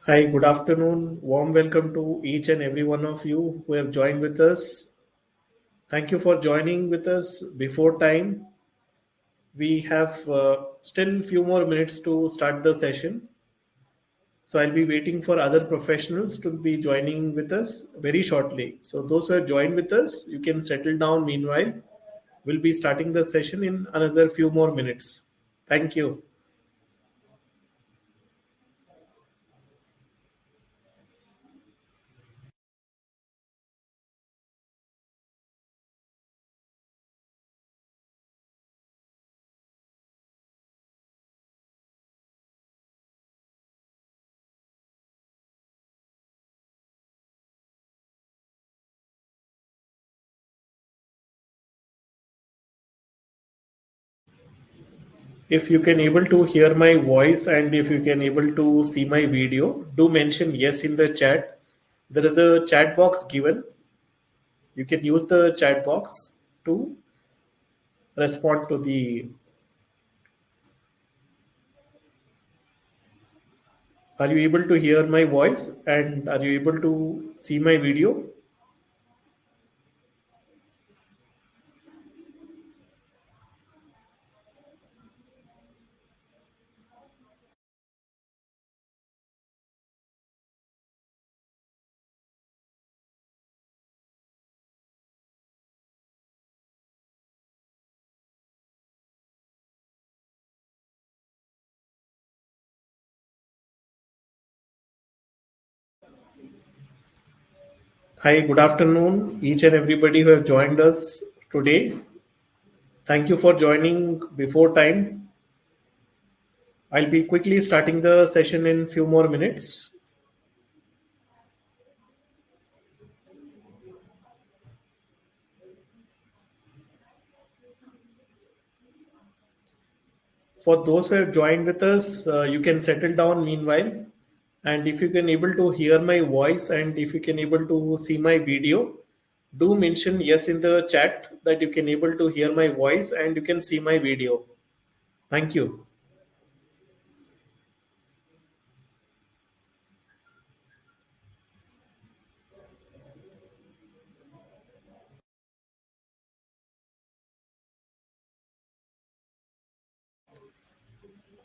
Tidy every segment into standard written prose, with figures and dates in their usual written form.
Hi, good afternoon. Warm welcome to each and every one of you who have joined with us. Thank you for joining with us before time. We have still few more minutes to start the session. So I'll be waiting for other professionals to be joining with us very shortly. So those who have joined with us, you can settle down meanwhile. We'll be starting the session in another few more minutes. Thank you. If you can able to hear my voice and if you can able to see my video, do mention yes in the chat. There is a chat box given. You can use the chat box to respond to the. Are you able to hear my voice and are you able to see my video? Hi, good afternoon, each and everybody who have joined us today. Thank you for joining before time. I'll be quickly starting the session in few more minutes. For those who have joined with us, you can settle down meanwhile. And if you can able to hear my voice and if you can able to see my video, do mention yes in the chat that you can able to hear my voice and you can see my video. Thank you.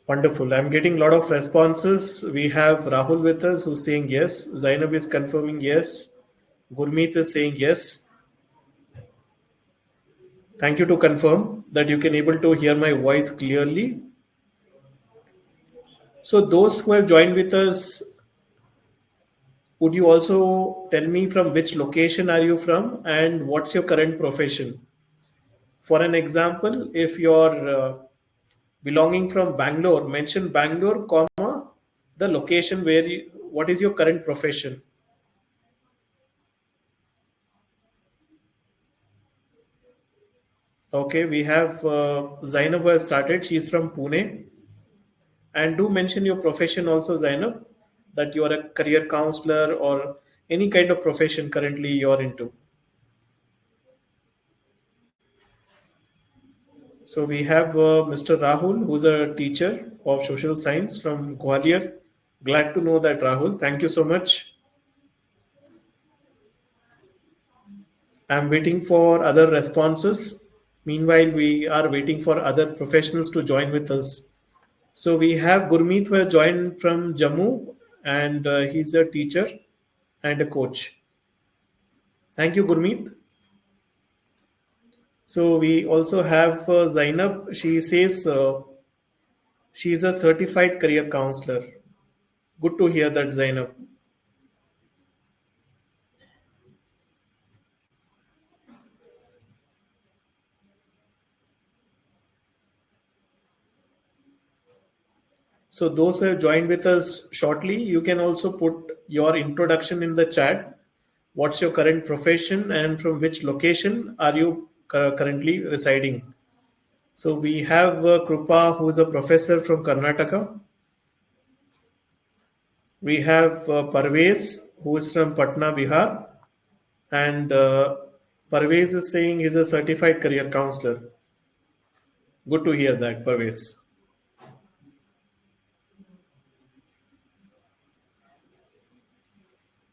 Wonderful. I'm getting a lot of responses. We have Rahul with us who's saying yes. Zainab is confirming yes. Gurmeet is saying yes. Thank you to confirm that you can able to hear my voice clearly. So those who have joined with us, would you also tell me from which location are you from and what's your current profession? For an example, if you're belonging from Bangalore, mention Bangalore, comma, the location where you, what is your current profession? Okay, we have Zainab who has started. She's from Pune. And do mention your profession also, Zainab, that you are a career counselor or any kind of profession currently you're into. So we have Mr. Rahul, who's a teacher of social science from Gwalior. Glad to know that, Rahul. Thank you so much. I'm waiting for other responses. Meanwhile, we are waiting for other professionals to join with us. So we have Gurmeet who has joined from Jammu, and he's a teacher and a coach. Thank you, Gurmeet. So we also have Zainab. She says she is a certified career counselor. Good to hear that, Zainab. So those who have joined with us shortly, you can also put your introduction in the chat. What's your current profession and from which location are you currently residing? So we have Krupa, who is a professor from Karnataka. We have Parvez, who is from Patna, Bihar. And Parvez is saying he's a certified career counselor. Good to hear that, Parvez.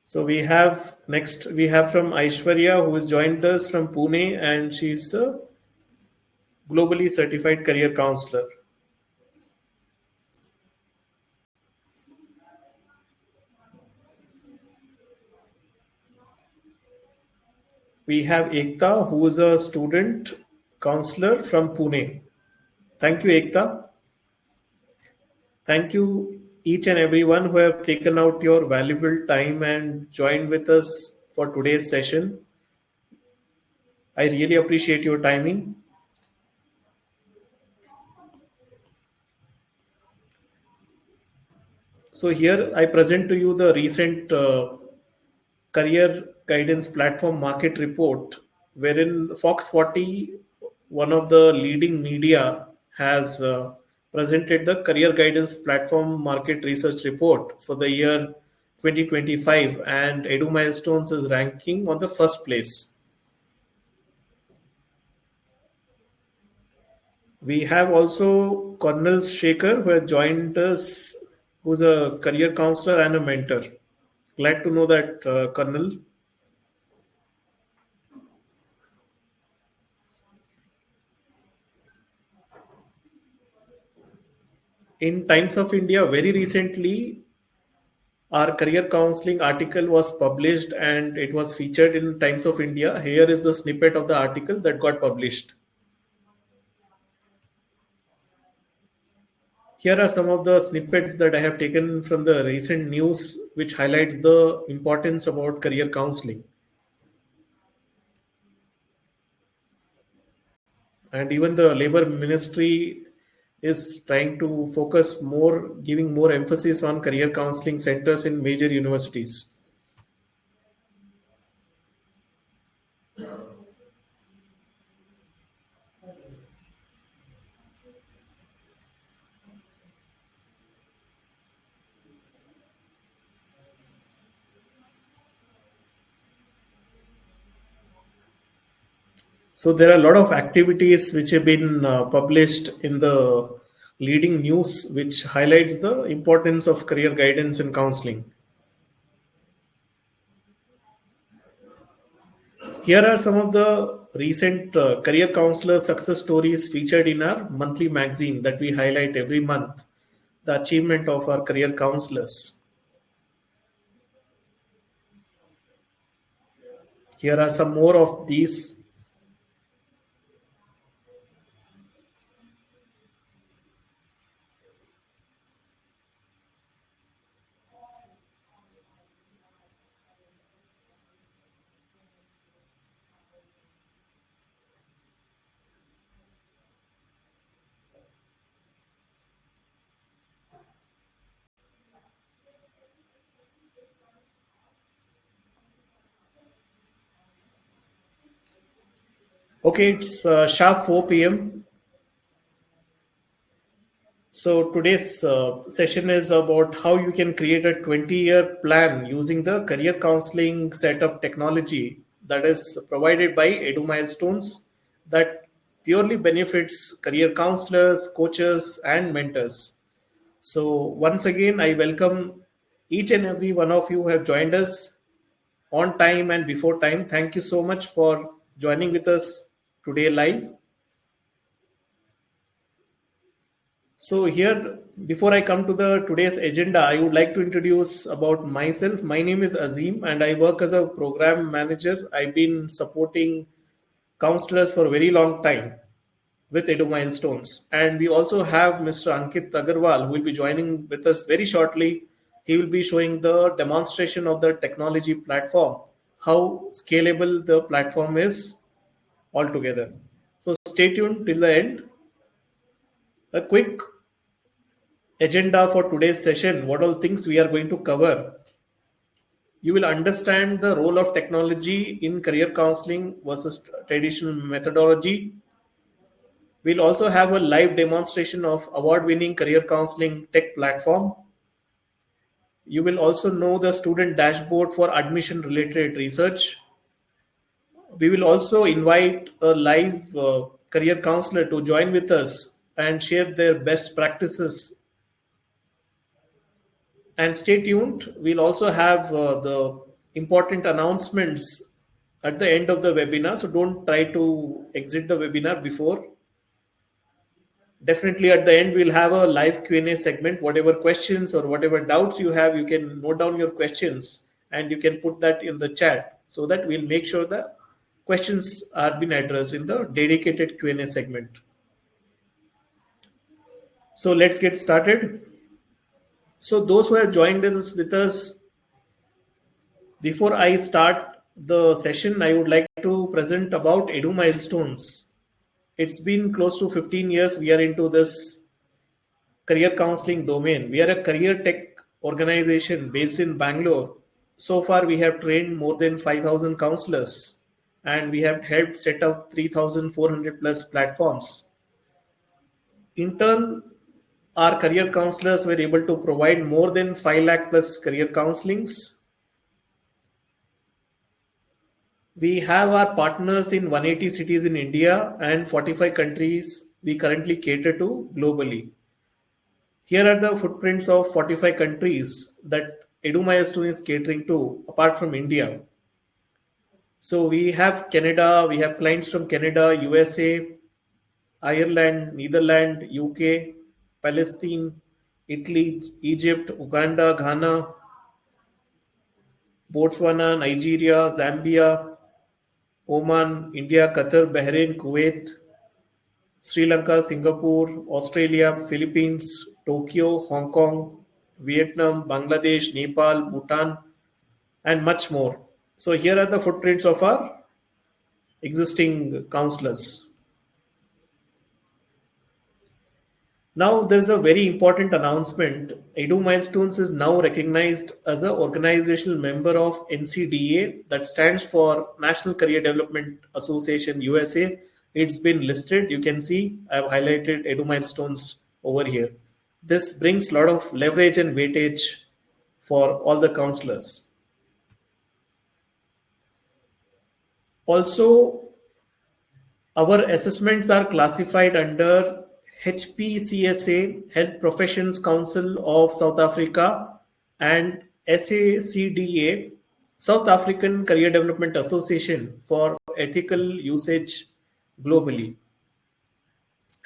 So we have from Aishwarya, who has joined us from Pune, and she's a globally certified career counselor. We have Ekta, who is a student counselor from Pune. Thank you, Ekta. Thank you, each and everyone who have taken out your valuable time and joined with us for today's session. I really appreciate your timing. So here I present to you the recent career guidance platform market report, wherein Fox 40, one of the leading media, has presented the career guidance platform market research report for the year 2025, and Edu Milestones is ranking on the first place. We have also Colonel Shekhar, who has joined us, who's a career counselor and a mentor. Glad to know that, Colonel. In Times of India, very recently, our career counseling article was published and it was featured in Times of India. Here is the snippet of the article that got published. Here are some of the snippets that I have taken from the recent news, which highlights the importance about career counseling. And even the labor ministry is trying to focus more, giving more emphasis on career counseling centers in major universities. So there are a lot of activities which have been published in the leading news, which highlights the importance of career guidance and counseling. Here are some of the recent career counselor success stories featured in our monthly magazine that we highlight every month, the achievement of our career counselors. Here are some more of these. Okay, it's sharp 4 p.m. So today's session is about how you can create a 20-year plan using the career counseling setup technology that is provided by Edu Milestones, that purely benefits career counselors, coaches, and mentors. So once again, I welcome each and every one of you who have joined us on time and before time. Thank you so much for joining with us today live. So here, before I come to the today's agenda, I would like to introduce about myself. My name is Azim, and I work as a program manager. I've been supporting counselors for a very long time with Edu Milestones. And we also have Mr. Ankit Agarwal, who will be joining with us very shortly. He will be showing the demonstration of the technology platform, how scalable the platform is altogether. So stay tuned till the end. A quick agenda for today's session, what all things we are going to cover. You will understand the role of technology in career counseling versus traditional methodology. We'll also have a live demonstration of award-winning career counseling tech platform. You will also know the student dashboard for admission-related research. We will also invite a live career counselor to join with us and share their best practices. And stay tuned. We'll also have the important announcements at the end of the webinar. So don't try to exit the webinar before. Definitely at the end, we'll have a live Q&A segment. Whatever questions or whatever doubts you have, you can note down your questions and you can put that in the chat so that we'll make sure the questions are being addressed in the dedicated Q&A segment. So let's get started. So those who have joined us with us, before I start the session, I would like to present about Edu Milestones. It's been close to 15 years we are into this career counseling domain. We are a career tech organization based in Bangalore. So far, we have trained more than 5,000 counselors and we have helped set up 3,400 plus platforms. In turn, our career counselors were able to provide more than 5 lakh plus career counselings. We have our partners in 180 cities in India and 45 countries we currently cater to globally. Here are the footprints of 45 countries that EduMilestone is catering to apart from India. So we have Canada, we have clients from Canada, USA, Ireland, Netherlands, UK, Palestine, Italy, Egypt, Uganda, Ghana, Botswana, Nigeria, Zambia, Oman, India, Qatar, Bahrain, Kuwait, Sri Lanka, Singapore, Australia, Philippines, Tokyo, Hong Kong, Vietnam, Bangladesh, Nepal, Bhutan, and much more. So here are the footprints of our existing counselors. Now there's a very important announcement. Edu Milestones is now recognized as an organizational member of NCDA, that stands for National Career Development Association USA. It's been listed. You can see I've highlighted Edu Milestones over here. This brings a lot of leverage and weightage for all the counselors. Also, our assessments are classified under HPCSA, Health Professions Council of South Africa, and SACDA, South African Career Development Association, for ethical usage globally.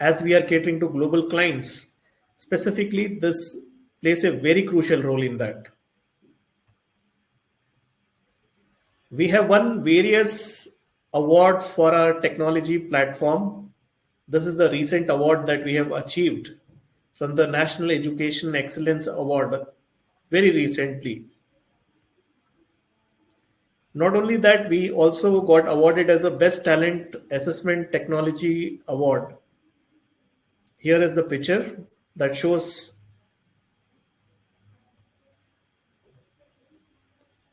As we are catering to global clients, specifically, this plays a very crucial role in that. We have won various awards for our technology platform. This is the recent award that we have achieved from the National Education Excellence Award very recently. Not only that, we also got awarded as a Best Talent Assessment Technology Award. Here is the picture that shows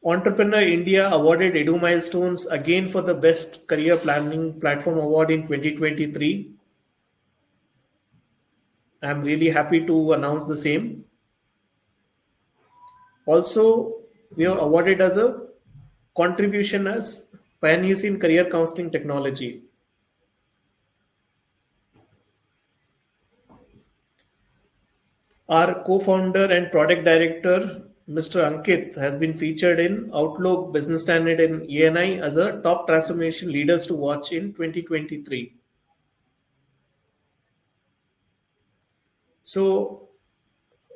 Entrepreneur India awarded Edu Milestones again for the Best Career Planning Platform Award in 2023. I'm really happy to announce the same. Also, we are awarded as a contribution as pioneers in career counseling technology. Our co-founder and product director, Mr. Ankit, has been featured in Outlook, Business Standard, and ENI as a top transformation leaders to watch in 2023. So,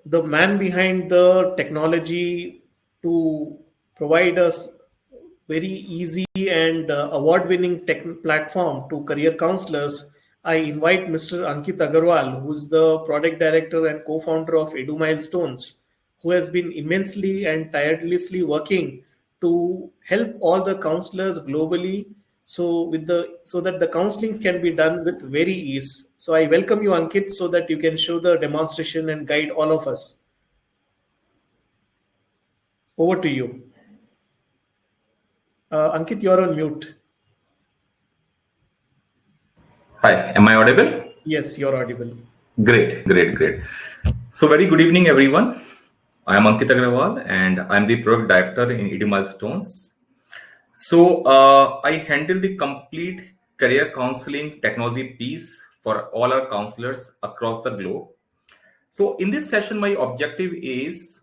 the man behind the technology to provide us very easy and award-winning tech platform to career counselors, I invite Mr. Ankit Agarwal, who is the product director and co-founder of Edu Milestones, who has been immensely and tirelessly working to help all the counselors globally, so that the counselings can be done with very ease. So I welcome you, Ankit, so that you can show the demonstration and guide all of us. Over to you. Ankit, you're on mute. Hi, am I audible? Yes, you're audible. Great. So very good evening, everyone. I am Ankit Agrawal and I'm the product director in Edu Milestones. So I handle the complete career counseling technology piece for all our counselors across the globe. So in this session, my objective is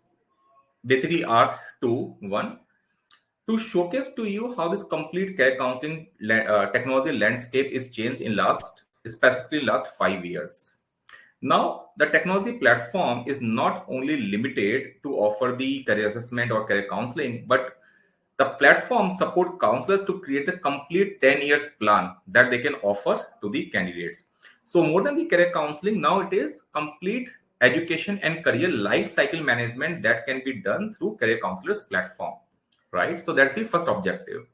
basically two. One, to showcase to you how this complete career counseling technology landscape is changed in specifically last 5 years. Now, the technology platform is not only limited to offer the career assessment or career counseling, but the platform support counselors to create the complete 10 years plan that they can offer to the candidates. So more than the career counseling, now it is complete education and career life cycle management that can be done through career counselors platform, right? So that's the first objective.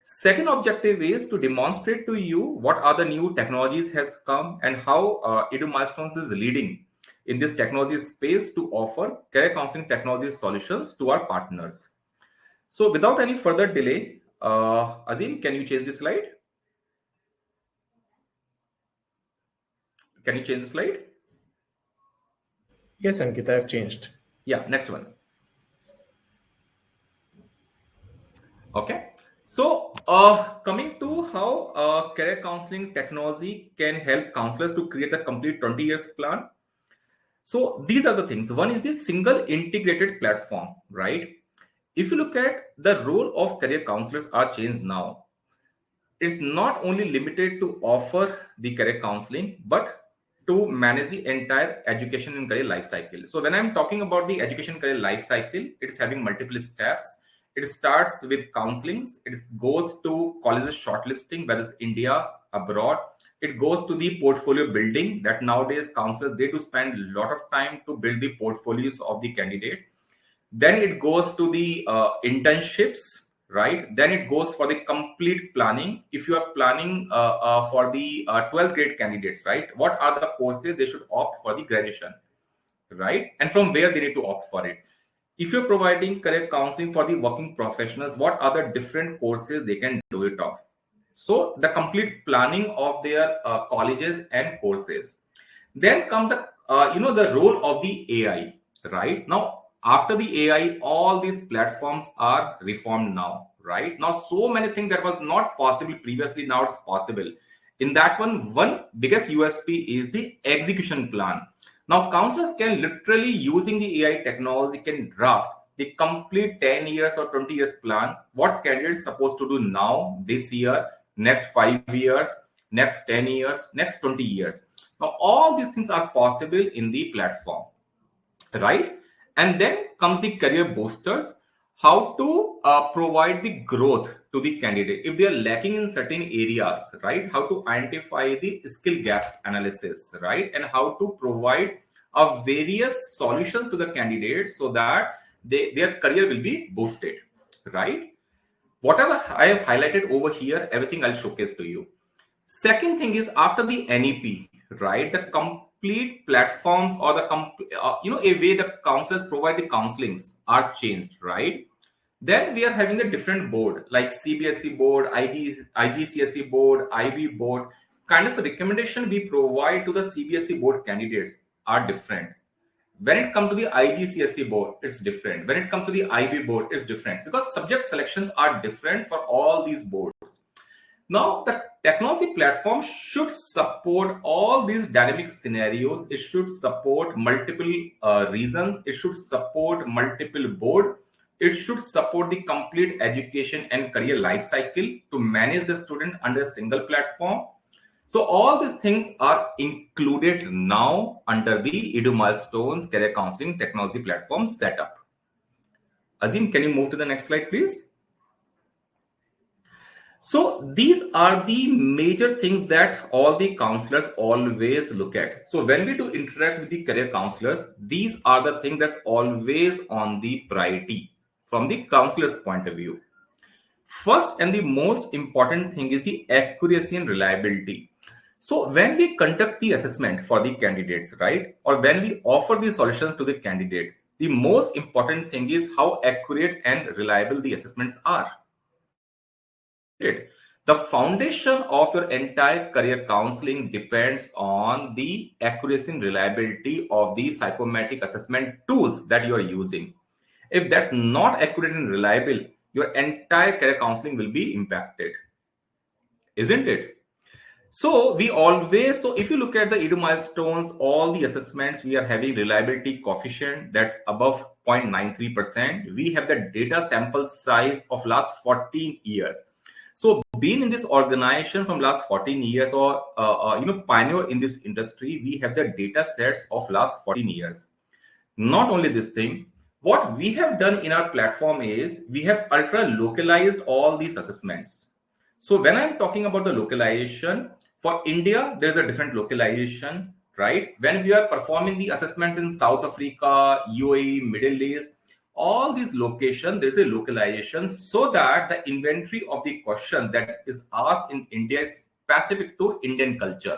Second objective is to demonstrate to you what are the new technologies has come and how Edu Milestones is leading in this technology space to offer career counseling technology solutions to our partners. So without any further delay, Azim, can you change the slide? Can you change the slide? Yes, Ankit, I have changed. Yeah, next one. Okay. So coming to how career counseling technology can help counselors to create a complete 20 years plan. So these are the things. One is the single integrated platform, right? If you look at the role of career counselors are changed now, it's not only limited to offer the career counseling, but to manage the entire education and career life cycle. So when I'm talking about the education career life cycle, it's having multiple steps. It starts with counselings. It goes to colleges shortlisting, whether it's India, abroad. It goes to the portfolio building that nowadays counselors, they do spend a lot of time to build the portfolios of the candidate. Then it goes to the internships, right? Then it goes for the complete planning. If you are planning for the 12th grade candidates, right? What are the courses they should opt for the graduation, right? And from where they need to opt for it. If you're providing career counseling for the working professionals, what are the different courses they can do it off? So the complete planning of their colleges and courses. Then comes the the role of the AI, right? Now after the AI, all these platforms are reformed now, right? Now so many things that was not possible previously, now it's possible. In that one biggest USP is the execution plan. Now counselors can literally using the AI technology can draft the complete 10 years or 20 years plan, what candidates supposed to do now, this year, next 5 years, next 10 years, next 20 years. Now all these things are possible in the platform, right? And then comes the career boosters, how to provide the growth to the candidate if they are lacking in certain areas, right? How to identify the skill gaps analysis, right? And how to provide various solutions to the candidates so that their career will be boosted, right? Whatever I have highlighted over here, everything I'll showcase to you. Second thing is after the NEP, right? The complete platforms or the a way the counselors provide the counselings are changed, right? Then we are having a different board like CBSE board, IGCSE board, IB board. Kind of a recommendation we provide to the CBSE board candidates are different. When it comes to the IGCSE board, it's different. When it comes to the IB board, it's different because subject selections are different for all these boards. Now, the technology platform should support all these dynamic scenarios. It should support multiple reasons. It should support multiple board. It should support the complete education and career life cycle to manage the student under a single platform. So all these things are included now under the Edu Milestones Career Counseling Technology Platform setup. Azim, can you move to the next slide, please? So these are the major things that all the counselors always look at. So when we do interact with the career counselors, these are the things that's always on the priority from the counselor's point of view. First and the most important thing is the accuracy and reliability. So when we conduct the assessment for the candidates, right, or when we offer the solutions to the candidate, the most important thing is how accurate and reliable the assessments are. The foundation of your entire career counseling depends on the accuracy and reliability of the psychometric assessment tools that you are using. If that's not accurate and reliable, your entire career counseling will be impacted, isn't it? So if you look at the Edu milestones, all the assessments, we are having reliability coefficient that's above 0.93%. We have the data sample size of last 14 years. So being in this organization from last 14 years or pioneer in this industry, we have the data sets of last 14 years. Not only this thing, what we have done in our platform is we have ultra localized all these assessments. So when I'm talking about the localization, for India, there's a different localization, right? When we are performing the assessments in South Africa, UAE, Middle East, all these locations, there's a localization so that the inventory of the question that is asked in India is specific to Indian culture.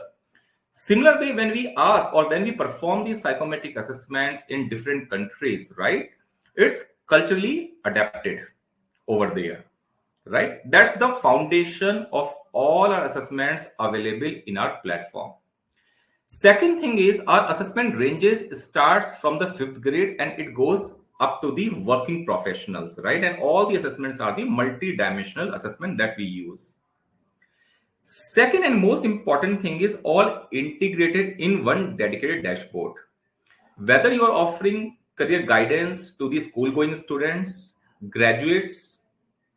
Similarly, when we ask or when we perform these psychometric assessments in different countries, right, it's culturally adapted over there, right? That's the foundation of all our assessments available in our platform. Second thing is our assessment ranges starts from the 5th grade and it goes up to the working professionals, right? And all the assessments are the multi-dimensional assessment that we use. Second and most important thing is all integrated in one dedicated dashboard. Whether you are offering career guidance to the school-going students, graduates,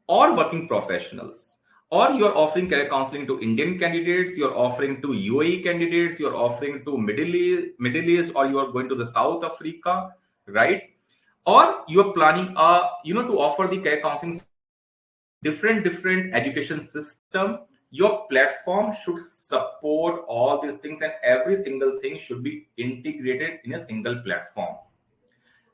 or working professionals, or you're offering career counseling to Indian candidates, you're offering to UAE candidates, you're offering to Middle East, or you are going to the South Africa, right? Or you're planning to offer the career counseling different education system. Your platform should support all these things and every single thing should be integrated in a single platform.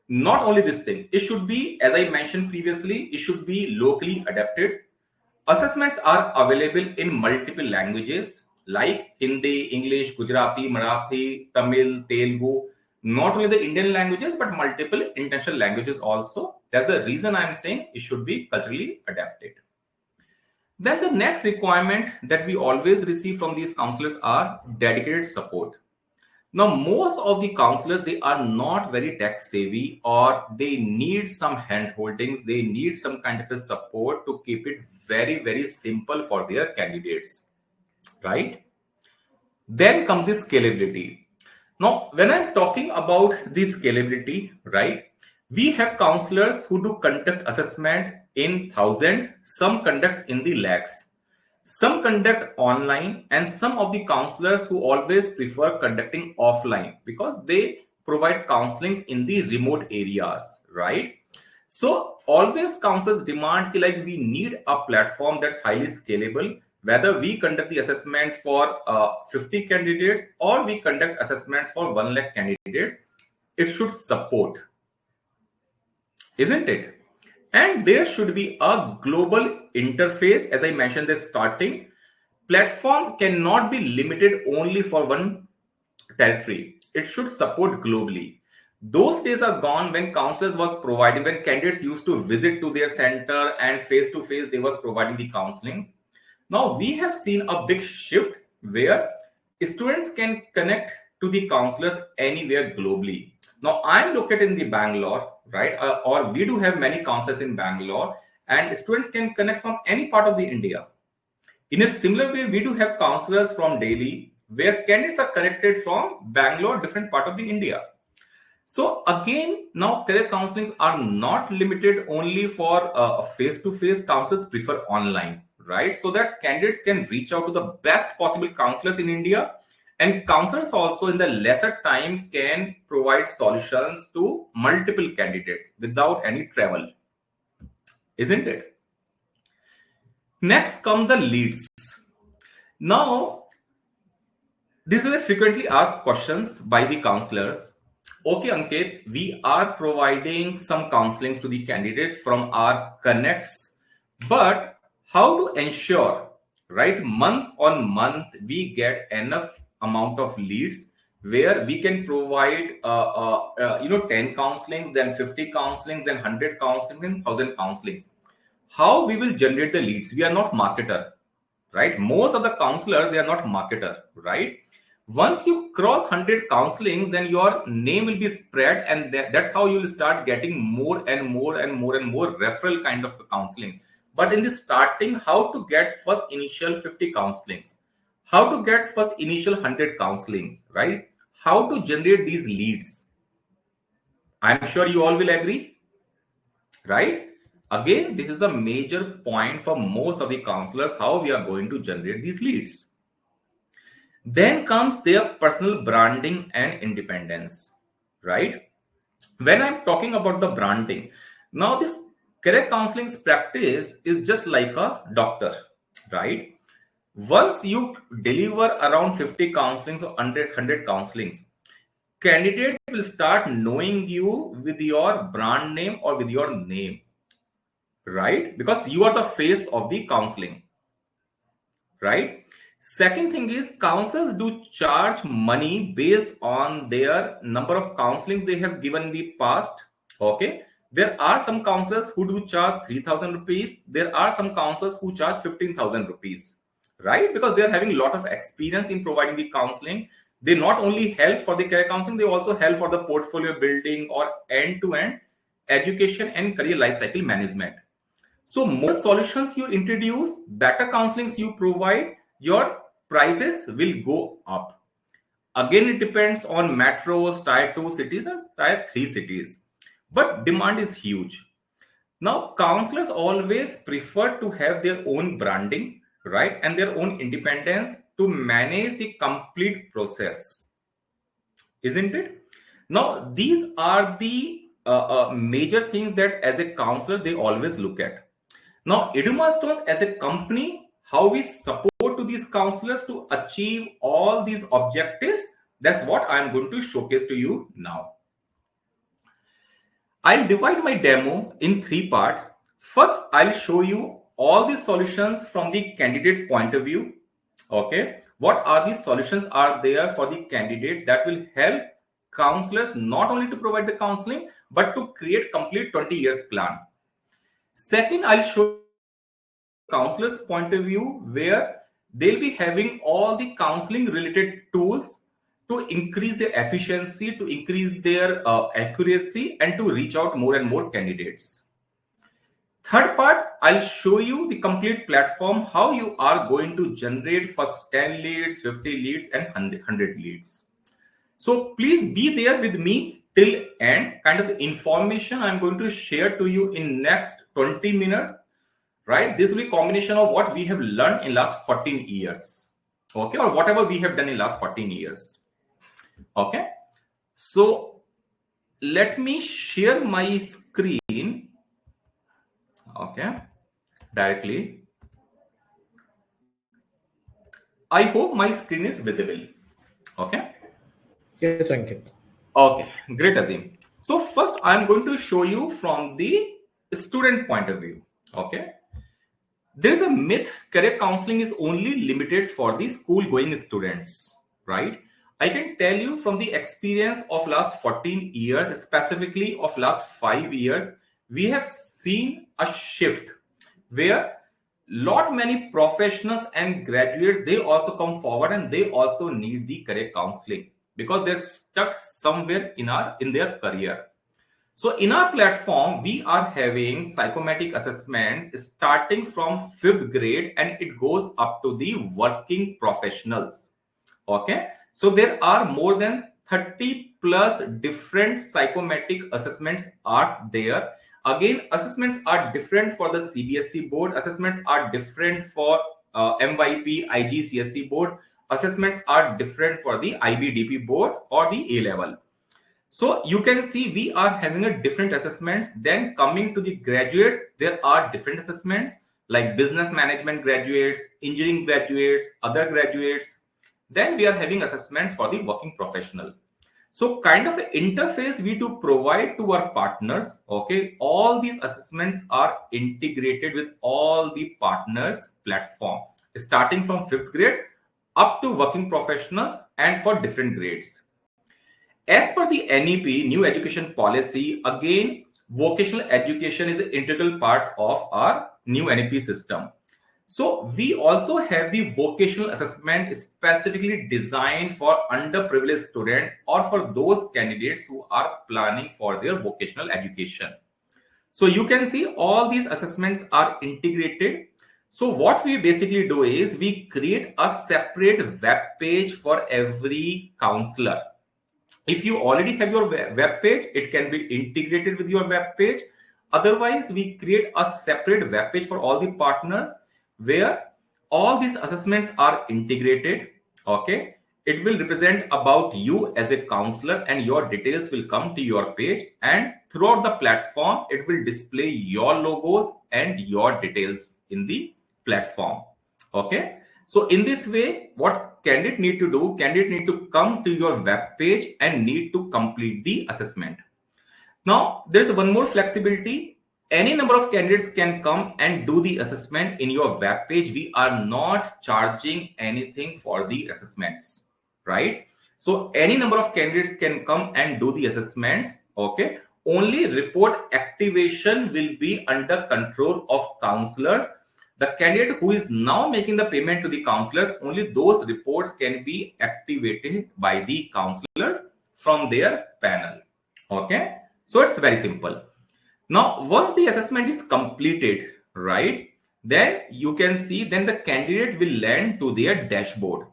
Not only this thing, it should be, as I mentioned previously, it should be locally adapted. Assessments are available in multiple languages like Hindi, English, Gujarati, Marathi, Tamil, Telugu. Not only the Indian languages, but multiple international languages also. That's the reason I'm saying it should be culturally adapted. Then the next requirement that we always receive from these counselors are dedicated support. Now, most of the counselors, they are not very tech savvy or they need some hand holdings. They need some kind of a support to keep it very, very simple for their candidates, right? Then comes the scalability. Now, when I'm talking about the scalability, right, we have counselors who do conduct assessment in thousands, some conduct in the lakhs. Some conduct online and some of the counselors who always prefer conducting offline because they provide counselings in the remote areas, right? So always counselors demand like we need a platform that's highly scalable, whether we conduct the assessment for 50 candidates or we conduct assessments for 1 lakh candidates, it should support, isn't it? And there should be a global interface. As I mentioned this starting, platform cannot be limited only for one territory. It should support globally. Those days are gone when counselors was providing, when candidates used to visit to their center and face to face, they was providing the counselings. Now we have seen a big shift where students can connect to the counselors anywhere globally. Now I'm located in the Bangalore, right? Or we do have many counselors in Bangalore, and students can connect from any part of the India. In a similar way, we do have counselors from Delhi, where candidates are connected from Bangalore, different part of the India. So again, now career counselings are not limited only for face-to-face. Counselors prefer online, right? So that candidates can reach out to the best possible counselors in India, and counselors also in the lesser time can provide solutions to multiple candidates without any travel, isn't it? Next come the leads. Now, this is a frequently asked questions by the counselors. Okay, Ankit, we are providing some counselings to the candidates from our connects, but how to ensure, right, month on month we get enough amount of leads where we can provide 10 counselings, then 50 counselings, then 100 counselings, then 1000 counselings. How we will generate the leads? We are not marketer, right? Most of the counselors, they are not marketer, right? Once you cross 100 counseling, then your name will be spread, and that's how you will start getting more and more and more and more referral kind of counselings. But in the starting, how to get first initial 50 counselings, how to get first initial 100 counselings, right? How to generate these leads? I'm sure you all will agree, right? Again, this is the major point for most of the counselors, how we are going to generate these leads. Then comes their personal branding and independence, right? When I'm talking about the branding, now this career counseling's practice is just like a doctor, right? Once you deliver around 50 counselings or 100 counselings, candidates will start knowing you with your brand name or with your name, right? Because you are the face of the counseling, right? Second thing is counselors do charge money based on their number of counselings they have given in the past. Okay. There are some counselors who do charge 3,000 rupees. There are some counselors who charge 15,000 rupees, right? Because they are having a lot of experience in providing the counseling. They not only help for the career counseling, they also help for the portfolio building or end-to-end education and career lifecycle management. So more solutions you introduce, better counselings you provide, your prices will go up. Again, it depends on metros, tier 2 cities and tier 3 cities. But demand is huge. Now, counselors always prefer to have their own branding, right? And their own independence to manage the complete process, isn't it? Now, these are the major things that as a counselor, they always look at. Now, Eduma Stones as a company, how we support to these counselors to achieve all these objectives, that's what I'm going to showcase to you now. I'll divide my demo in 3 parts. First, I'll show you all the solutions from the candidate point of view. Okay, what are the solutions are there for the candidate that will help counselors not only to provide the counseling, but to create complete 20 years plan. Second, I'll show counselors point of view where they'll be having all the counseling related tools to increase their efficiency, to increase their accuracy, and to reach out more and more candidates. Third part, I'll show you the complete platform, how you are going to generate first 10 leads, 50 leads, and 100 leads. So please be there with me till end. Kind of information I'm going to share to you in next 20 minutes, right? This will be combination of what we have learned in last 14 years, okay, or whatever we have done in last 14 years. Okay, so let me share my screen, okay, directly. I hope my screen is visible. Okay. Yes, Ankit. Okay, great, Azim. So first I'm going to show you from the student point of view. Okay, there is a myth career counseling is only limited for the school going students, right? I can tell you from the experience of last 14 years, specifically of last 5 years, we have seen a shift where lot many professionals and graduates, they also come forward and they also need the career counseling because they're stuck somewhere in their career. So in our platform, we are having psychometric assessments starting from 5th grade and it goes up to the working professionals. Okay. So there are more than 30 plus different psychometric assessments are there. Again, assessments are different for the CBSE board. Assessments are different for MYP, IGCSE board. Assessments are different for the IBDP board or the A level. So you can see we are having a different assessments. Then coming to the graduates, there are different assessments like business management graduates, engineering graduates, other graduates. Then we are having assessments for the working professional. So kind of an interface we to provide to our partners. Okay, all these assessments are integrated with all the partners platform, starting from 5th grade up to working professionals and for different grades. As per the NEP, new education policy, again, vocational education is an integral part of our new NEP system. So we also have the vocational assessment specifically designed for underprivileged students or for those candidates who are planning for their vocational education. So you can see all these assessments are integrated. So what we basically do is we create a separate web page for every counselor. If you already have your web page, it can be integrated with your web page. Otherwise, we create a separate web page for all the partners where all these assessments are integrated. Okay, it will represent about you as a counselor and your details will come to your page, and throughout the platform it will display your logos and your details in the platform. Okay, so in this way, what candidate need to do, candidate need to come to your web page and need to complete the assessment. Now there's one more flexibility. Any number of candidates can come and do the assessment in your web page. We are not charging anything for the assessments, right? So any number of candidates can come and do the assessments. Okay, only report activation will be under control of counselors. The candidate who is now making the payment to the counselors, only those reports can be activated by the counselors from their panel. Okay, so it's very simple. Now once the assessment is completed, right, then you can see then the candidate will land to their dashboard.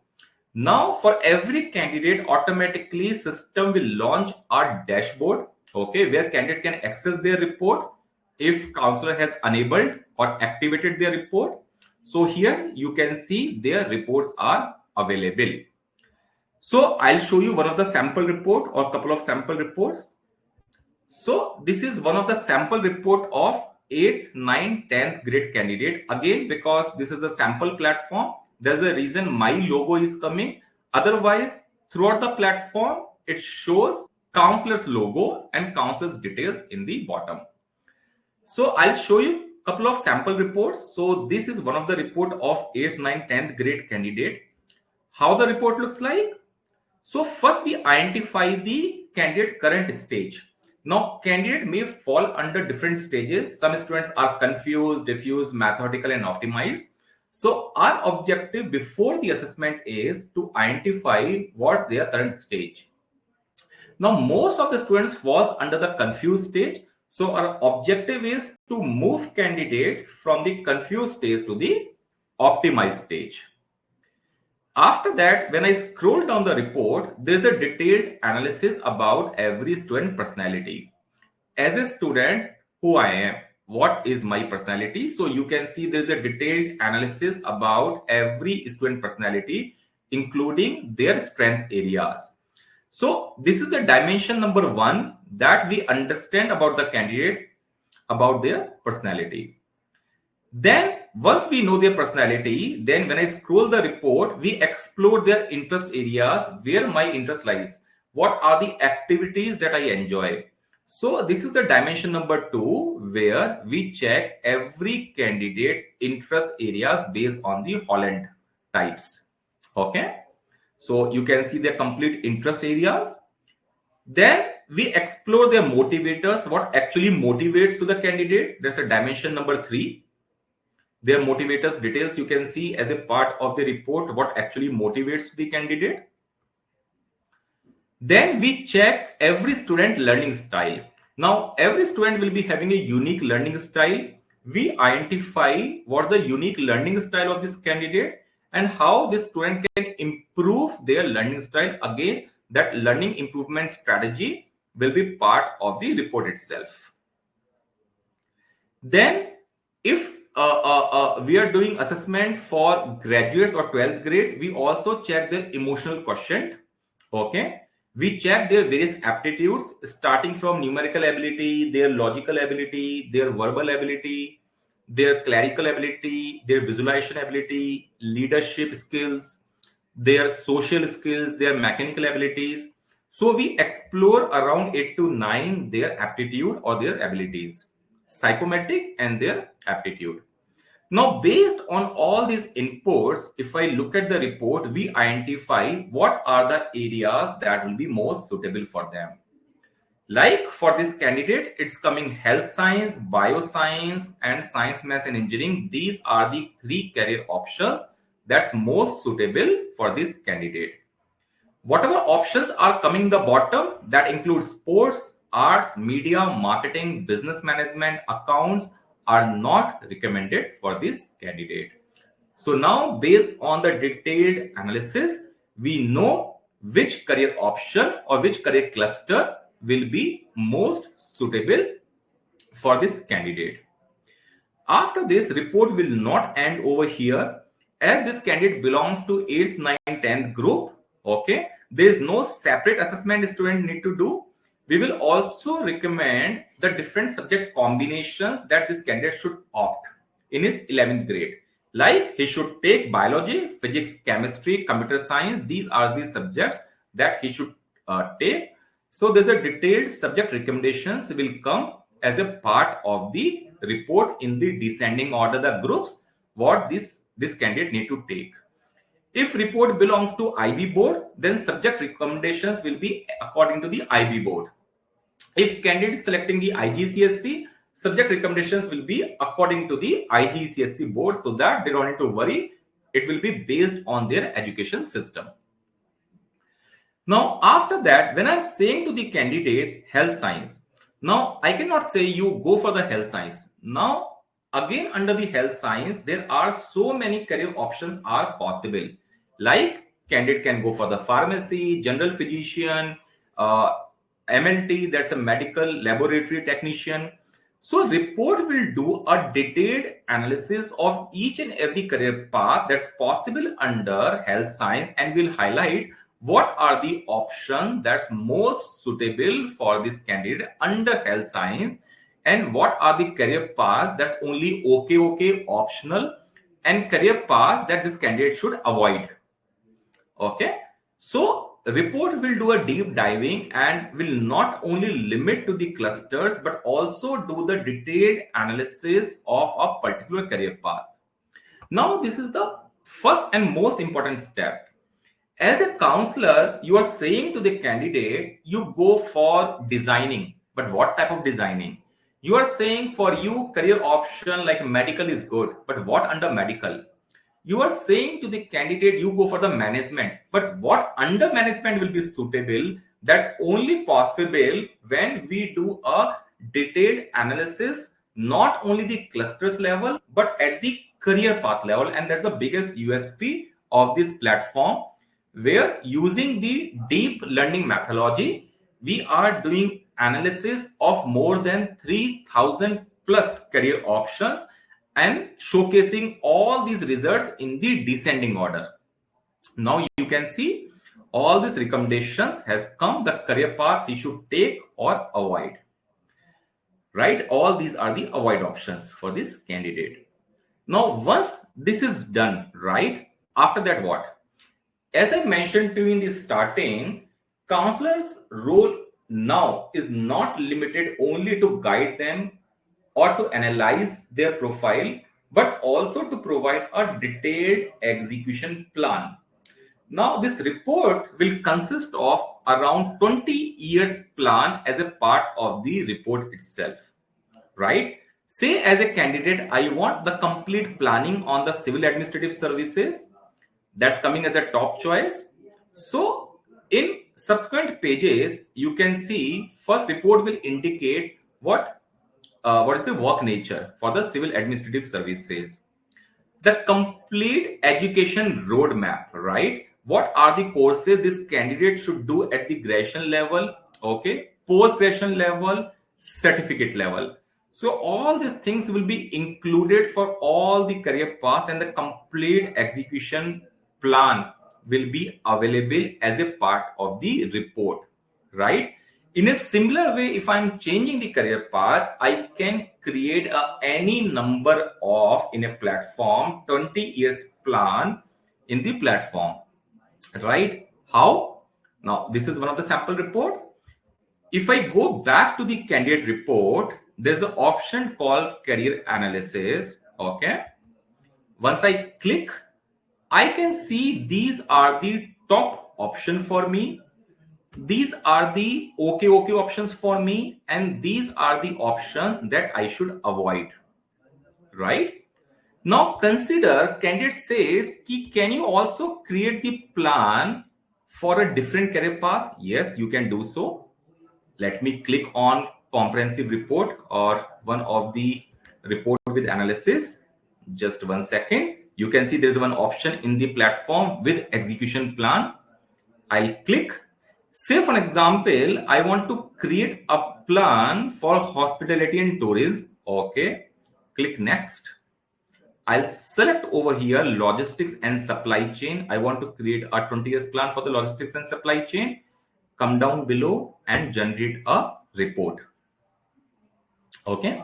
Now for every candidate, automatically system will launch our dashboard, okay, where candidate can access their report if counselor has enabled or activated their report. So here you can see their reports are available. So I'll show you one of the sample report or couple of sample reports. So this is one of the sample report of 8th, 9th, 10th grade candidate. Again, because this is a sample platform, there's a reason my logo is coming. Otherwise, throughout the platform, it shows counselor's logo and counselor's details in the bottom. So I'll show you a couple of sample reports. So this is one of the report of 8th, 9th, 10th grade candidate. How the report looks like? So first we identify the candidate current stage. Now candidate may fall under different stages. Some students are confused, diffuse, methodical and optimized. So our objective before the assessment is to identify what's their current stage. Now most of the students falls under the confused stage. So our objective is to move candidate from the confused stage to the optimized stage. After that, when I scroll down the report, there's a detailed analysis about every student personality. As a student, who I am, what is my personality? So you can see there's a detailed analysis about every student personality, including their strength areas. So this is a dimension number 1 that we understand about the candidate, about their personality. Then once we know their personality, then when I scroll the report, we explore their interest areas, where my interest lies. What are the activities that I enjoy? So this is the dimension number 2, where we check every candidate interest areas based on the Holland types. Okay. So you can see their complete interest areas. Then we explore their motivators, what actually motivates to the candidate. There's a dimension number 3. Their motivators details you can see as a part of the report, what actually motivates the candidate. Then we check every student learning style. Now, every student will be having a unique learning style. We identify what's the unique learning style of this candidate and how this student can improve their learning style. Again, that learning improvement strategy will be part of the report itself. Then, if we are doing assessment for graduates or 12th grade, we also check their emotional quotient. Okay, we check their various aptitudes starting from numerical ability, their logical ability, their verbal ability, their clerical ability, their visualization ability, leadership skills, their social skills, their mechanical abilities. So we explore around 8 to 9 their aptitude or their abilities, psychometric and their aptitude. Now, based on all these inputs, if I look at the report, we identify what are the areas that will be most suitable for them. Like for this candidate, it's coming health science, bioscience, and science, maths, and engineering. These are the 3 career options that's most suitable for this candidate. Whatever options are coming the bottom, that includes sports, arts, media, marketing, business management, accounts, are not recommended for this candidate. So now, based on the detailed analysis, we know which career option or which career cluster will be most suitable for this candidate. After this, report will not end over here, as this candidate belongs to 8th, 9th, 10th group. Okay, there is no separate assessment student need to do. We will also recommend the different subject combinations that this candidate should opt in his 11th grade. Like he should take biology, physics, chemistry, computer science. These are the subjects that he should take. So there's a detailed subject recommendations will come as a part of the report in the descending order, the groups what this candidate need to take. If report belongs to IB board, then subject recommendations will be according to the IB board. If candidate is selecting the IGCSE, subject recommendations will be according to the IGCSE board, so that they don't need to worry. It will be based on their education system. Now, after that, when I'm saying to the candidate health science, now I cannot say you go for the health science. Now, again, under the health science, there are so many career options are possible. Like candidate can go for the pharmacy, general physician, MLT, that's a medical laboratory technician. So report will do a detailed analysis of each and every career path that's possible under health science and will highlight what are the options that's most suitable for this candidate under health science and what are the career paths that's only okay, optional, and career paths that this candidate should avoid. Okay, so report will do a deep diving and will not only limit to the clusters but also do the detailed analysis of a particular career path. Now, this is the first and most important step. As a counselor, you are saying to the candidate, you go for designing. But what type of designing? You are saying for you, career option like medical is good. But what under medical? You are saying to the candidate, you go for the management. But what under management will be suitable? That's only possible when we do a detailed analysis, not only the clusters level, but at the career path level. And that's the biggest USP of this platform, where using the deep learning methodology, we are doing analysis of more than 3,000 plus career options and showcasing all these results in the descending order. Now you can see all these recommendations has come, the career path you should take or avoid. Right? All these are the avoid options for this candidate. Now, once this is done, right? After that, what? As I mentioned to you in the starting, counselor's role now is not limited only to guide them or to analyze their profile, but also to provide a detailed execution plan. Now, this report will consist of around 20 years plan as a part of the report itself, right? Say as a candidate, I want the complete planning on the civil administrative services. That's coming as a top choice. So In subsequent pages, you can see first report will indicate what is the work nature for the civil administrative services, the complete education roadmap, right? What are the courses this candidate should do at the graduation level, okay, post graduation level, certificate level. So all these things will be included for all the career paths, and the complete execution plan will be available as a part of the report, right? In a similar way, if I'm changing the career path, I can create any number of in a platform 20 years plan in the platform, right? How? Now, this is one of the sample report. If I go back to the candidate report, there's an option called career analysis. Okay. Once I click, I can see these are the top option for me. These are the okay options for me, and these are the options that I should avoid, right? Now consider candidate says ki, can you also create the plan for a different career path? Yes, you can do so. Let me click on comprehensive report or one of the report with analysis. Just 1 second. You can see there's one option in the platform with execution plan. I'll click. Say for example, I want to create a plan for hospitality and tourism. Okay. Click next. I'll select over here logistics and supply chain. I want to create a 20 years plan for the logistics and supply chain. Come down below and generate a report. Okay.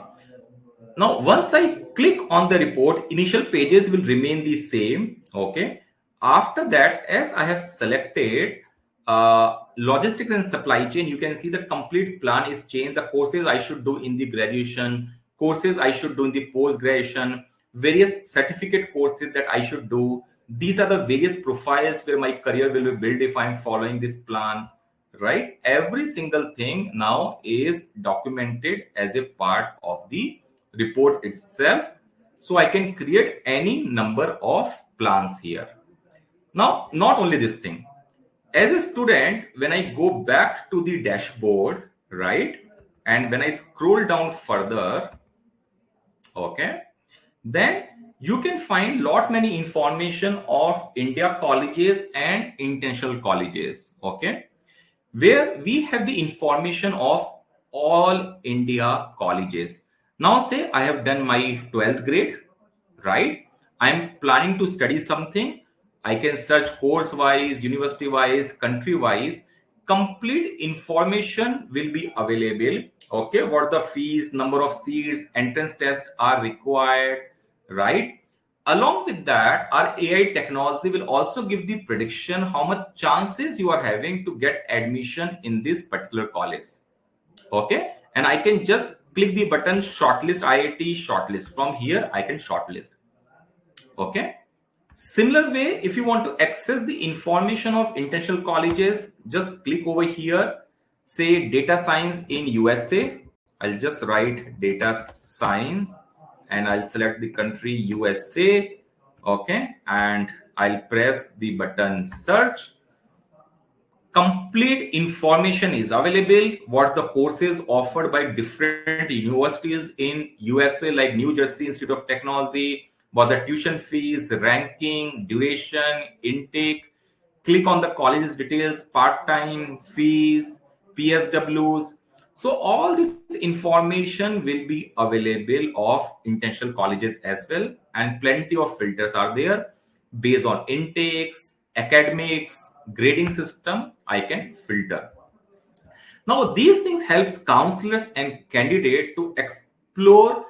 Now, once I click on the report, initial pages will remain the same. Okay. After that, as I have selected logistics and supply chain, you can see the complete plan is changed. The courses I should do in the graduation, courses I should do in the post graduation, various certificate courses that I should do. These are the various profiles where my career will be built if I'm following this plan, right? Every single thing now is documented as a part of the report itself. So I can create any number of plans here. Now, not only this thing, as a student, when I go back to the dashboard, right, and when I scroll down further, okay, then you can find lot many information of India colleges and international colleges, okay, where we have the information of all India colleges. Now say I have done my 12th grade, right? I'm planning to study something. I can search course wise, university wise, country wise. Complete information will be available. Okay, what the fees, number of seats, entrance tests are required, right? Along with that, our AI technology will also give the prediction how much chances you are having to get admission in this particular college. Okay, and I can just click the button shortlist IIT shortlist. From here I can shortlist. Okay, similar way, if you want to access the information of international colleges, just click over here, say data science in USA. I'll just write data science and I'll select the country USA. Okay, and I'll press the button search. Complete information is available. What's the courses offered by different universities in USA, like New Jersey Institute of Technology, what the tuition fees, ranking, duration, intake. Click on the college's details, part-time, fees, PSWs. So all this information will be available of international colleges as well, and plenty of filters are there based on intakes, academics, grading system. I can filter. Now these things helps counselors and candidate to explore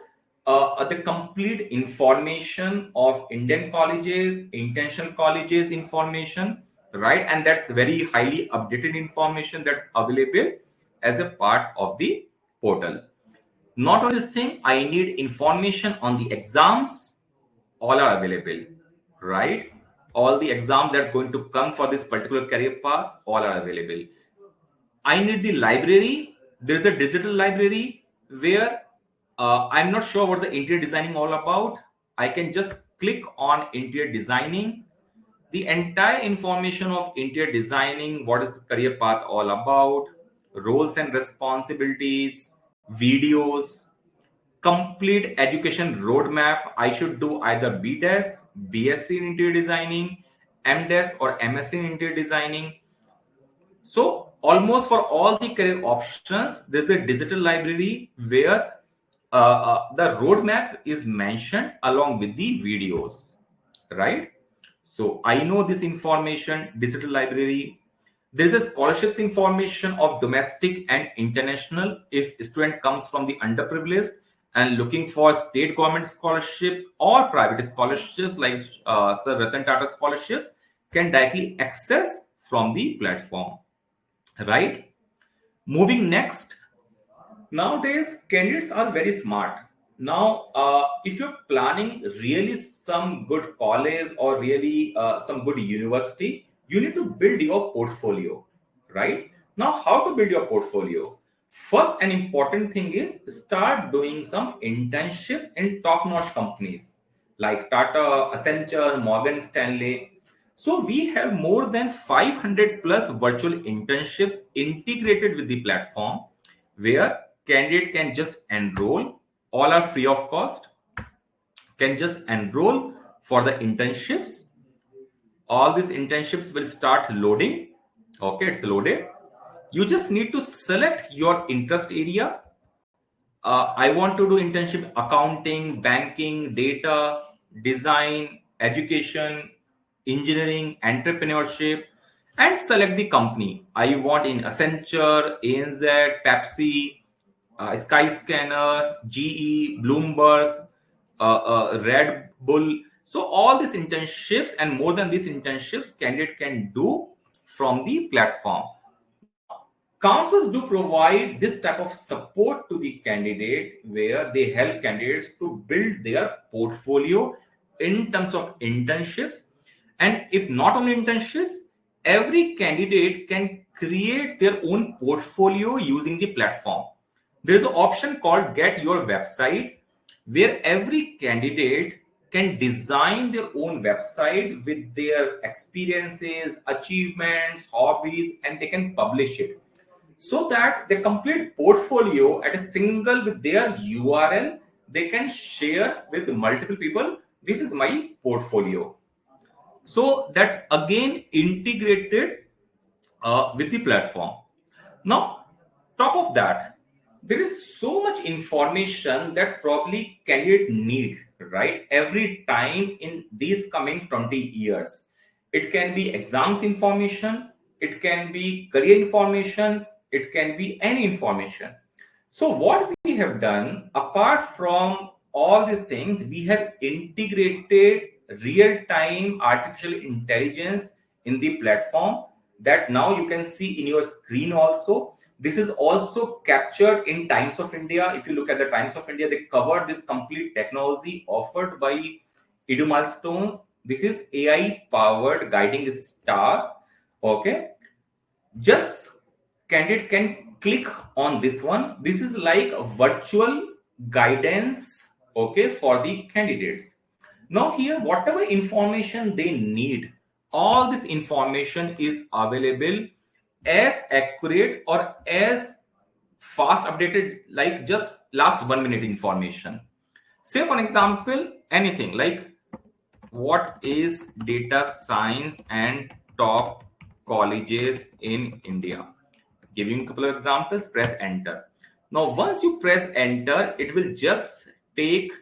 the complete information of Indian colleges, international colleges information, right? And that's very highly updated information that's available as a part of the portal. Not only this thing, I need information on the exams. All are available, right? All the exam that's going to come for this particular career path, all are available. I need the library. There's a digital library where I'm not sure what the interior designing all about. I can just click on interior designing. the entire information of interior designing, what is the career path all about, roles and responsibilities, videos, complete education roadmap. I should do either BDES, BSc in interior designing, MDES or MSc in interior designing. So almost for all the career options, there's a digital library where the roadmap is mentioned along with the videos, right? So I know this information, digital library. There's a scholarships information of domestic and international. If student comes from the underprivileged and looking for state government scholarships or private scholarships like Sir Ratan Tata scholarships, can directly access from the platform, right? Moving next, nowadays candidates are very smart. Now if you're planning really some good college or really some good university, you need to build your portfolio, right? Now how to build your portfolio? First, an important thing is start doing some internships in top notch companies like Tata, Accenture, Morgan Stanley. So we have more than 500 plus virtual internships integrated with the platform, where candidate can just enroll, all are free of cost, can just enroll for the internships. All these internships will start loading. Okay, it's loaded. You just need to select your interest area. I want to do internship accounting, banking, data, design, education, engineering, entrepreneurship, and select the company. I want in Accenture, ANZ, Pepsi, Skyscanner, GE, Bloomberg, Red Bull. So all these internships and more than these internships, candidate can do from the platform. Now, counselors do provide this type of support to the candidate, where they help candidates to build their portfolio in terms of internships. And if not only internships, every candidate can create their own portfolio using the platform. There's an option called Get Your Website, where every candidate can design their own website with their experiences, achievements, hobbies, and they can publish it, so that the complete portfolio at a single with their URL they can share with multiple people. This is my portfolio. So that's again integrated with the platform. Now, top of that, there is so much information that probably candidate need, right? Every time in these coming 20 years. It can be exams information, it can be career information, it can be any information. So what we have done, apart from all these things, we have integrated real-time artificial intelligence in the platform, that now you can see in your screen also. This is also captured in Times of India. If you look at the Times of India, they covered this complete technology offered by Edu Milestones. This is AI powered guiding star. Okay, just candidate can click on this one. This is like a virtual guidance, okay, for the candidates. Now here, whatever information they need, all this information is available as accurate or as fast updated, like just last 1 minute information. Say for example, anything like what is data science and top colleges in India. Giving a couple of examples, press enter. Now, once you press enter, it will just take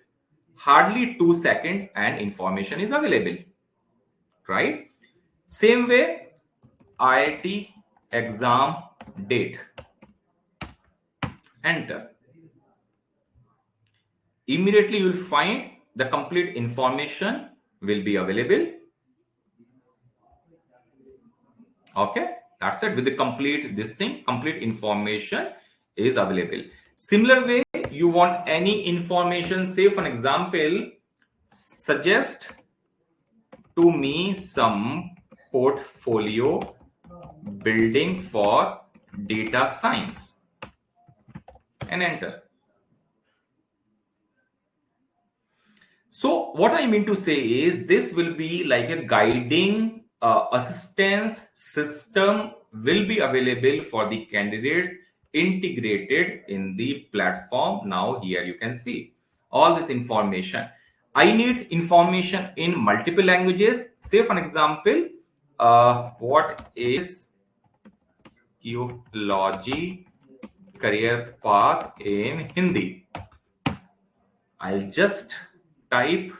hardly 2 seconds and information is available, right? Same way, IIT exam date, enter. Immediately you will find the complete information will be available. Okay, that's it. With the complete this thing, complete information is available. Similar way, you want any information, say for example, suggest to me some portfolio building for data science, and enter. So what I mean to say is this will be like a guiding assistance system will be available for the candidates integrated in the platform. Now here you can see all this information. I need information in multiple languages. Say for example, what is ecology career path in Hindi? I'll just type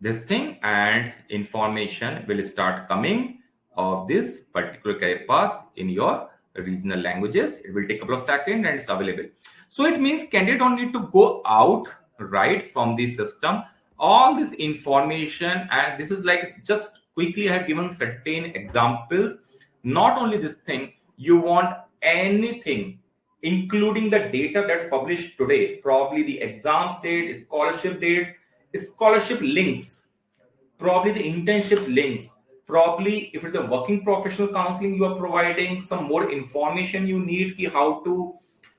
this thing and information will start coming of this particular career path in your regional languages. It will take a couple of seconds and it's available. So it means candidate don't need to go out right from the system. All this information, and this is like just quickly I have given certain examples. Not only this thing, you want anything including the data that's published today, probably the exam date, scholarship dates, scholarship links, probably the internship links, probably if it's a working professional counseling, you are providing some more information you need ki how to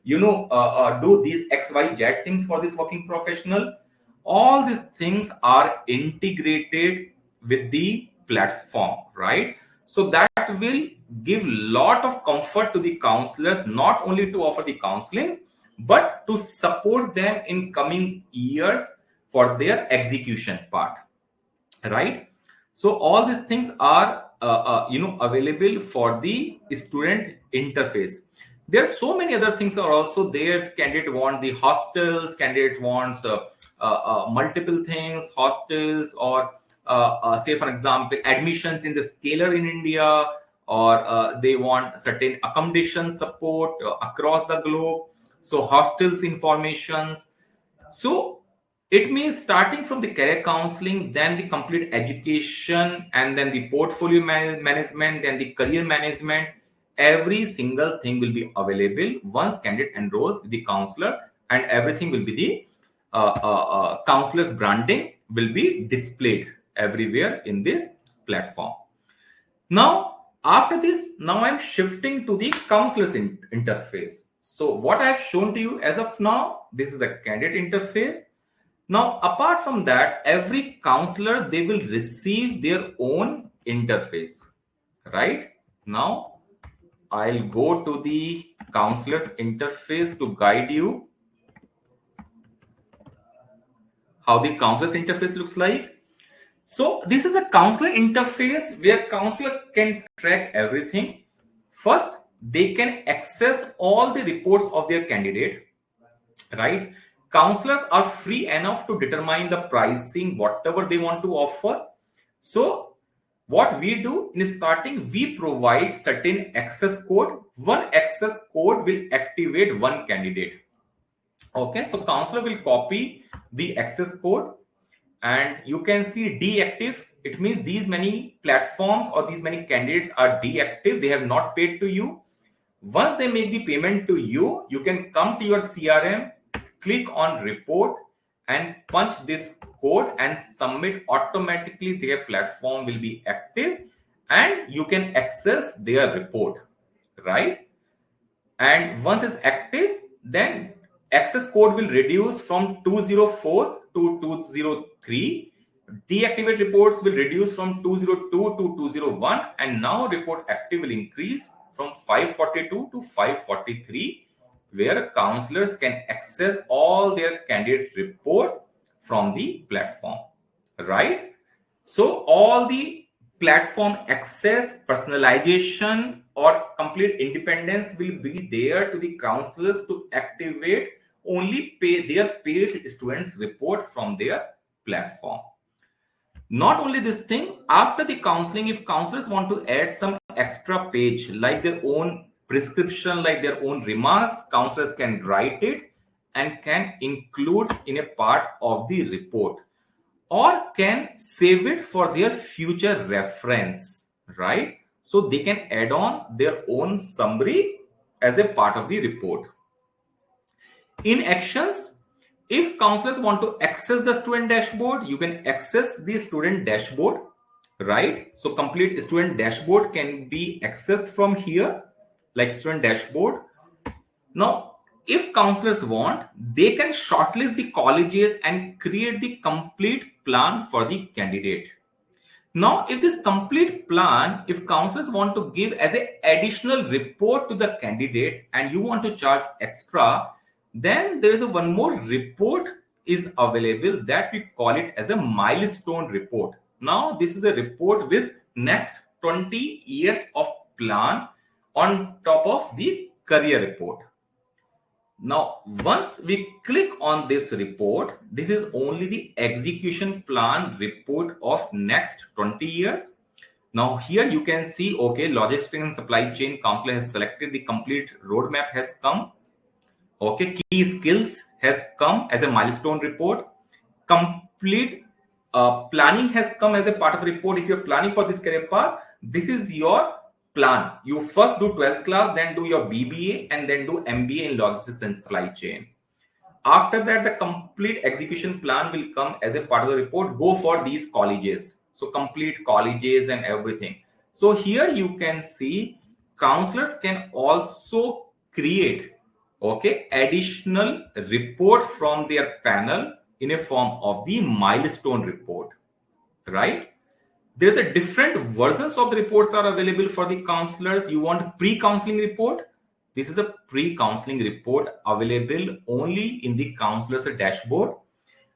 do these xyz things for this working professional. All these things are integrated with the platform, right? So that will give lot of comfort to the counselors, not only to offer the counselings but to support them in coming years for their execution part, right? So all these things are available for the student interface. There are so many other things are also there. Candidate want the hostels, candidate wants multiple things, hostels, or say for example admissions in the scalar in India, or they want certain accommodation support across the globe. So hostels informations. So it means starting from the career counseling, then the complete education, and then the portfolio management, then the career management. Every single thing will be available once candidate enrolls with the counselor, and everything will be the counselor's branding will be displayed everywhere in this platform. Now, after this, now I'm shifting to the counselor's interface. So what I have shown to you as of now, this is a candidate interface. Now, apart from that, every counselor, they will receive their own interface, right? Now, I'll go to the counselor's interface to guide you how the counselor's interface looks like. So this is a counselor interface where counselor can track everything. First, they can access all the reports of their candidate, right? Counselors are free enough to determine the pricing, whatever they want to offer. So what we do in starting, we provide certain access code. One access code will activate one candidate. Okay, so counselor will copy the access code, and you can see deactive. It means these many platforms or these many candidates are deactive. They have not paid to you. Once they make the payment to you, you can come to your CRM, click on report and punch this code and submit. Automatically their platform will be active and you can access their report, right? And once it's active, then access code will reduce from 204 to 203. Deactivate reports will reduce from 202 to 201, and now report active will increase from 542 to 543, where counselors can access all their candidate report from the platform, right? So all the platform access, personalization, or complete independence will be there to the counselors to activate only their paid students report from their platform. Not only this thing, after the counseling, if counselors want to add some extra page like their own prescription, like their own remarks, counselors can write it and can include in a part of the report, or can save it for their future reference, right? So they can add on their own summary as a part of the report. In actions, if counselors want to access the student dashboard, you can access the student dashboard, right? So complete student dashboard can be accessed from here, like student dashboard. Now, if counselors want, they can shortlist the colleges and create the complete plan for the candidate. Now, if this complete plan, if counselors want to give as an additional report to the candidate and you want to charge extra, then there is a one more report is available that we call it as a milestone report. Now, this is a report with next 20 years of plan on top of the career report. Now, once we click on this report, this is only the execution plan report of next 20 years. Now, here you can see, okay, logistics and supply chain counselor has selected, the complete roadmap has come. Okay, key skills has come as a milestone report. Complete planning has come as a part of the report. If you're planning for this career path, this is your plan. You first do 12th class, then do your BBA, and then do MBA in logistics and supply chain. After that, the complete execution plan will come as a part of the report. Go for these colleges. So complete colleges and everything. So here you can see counselors can also create, okay, additional report from their panel in a form of the milestone report, right? There's a different versions of the reports are available for the counselors. You want pre-counseling report? This is a pre-counseling report available only in the counselor's dashboard,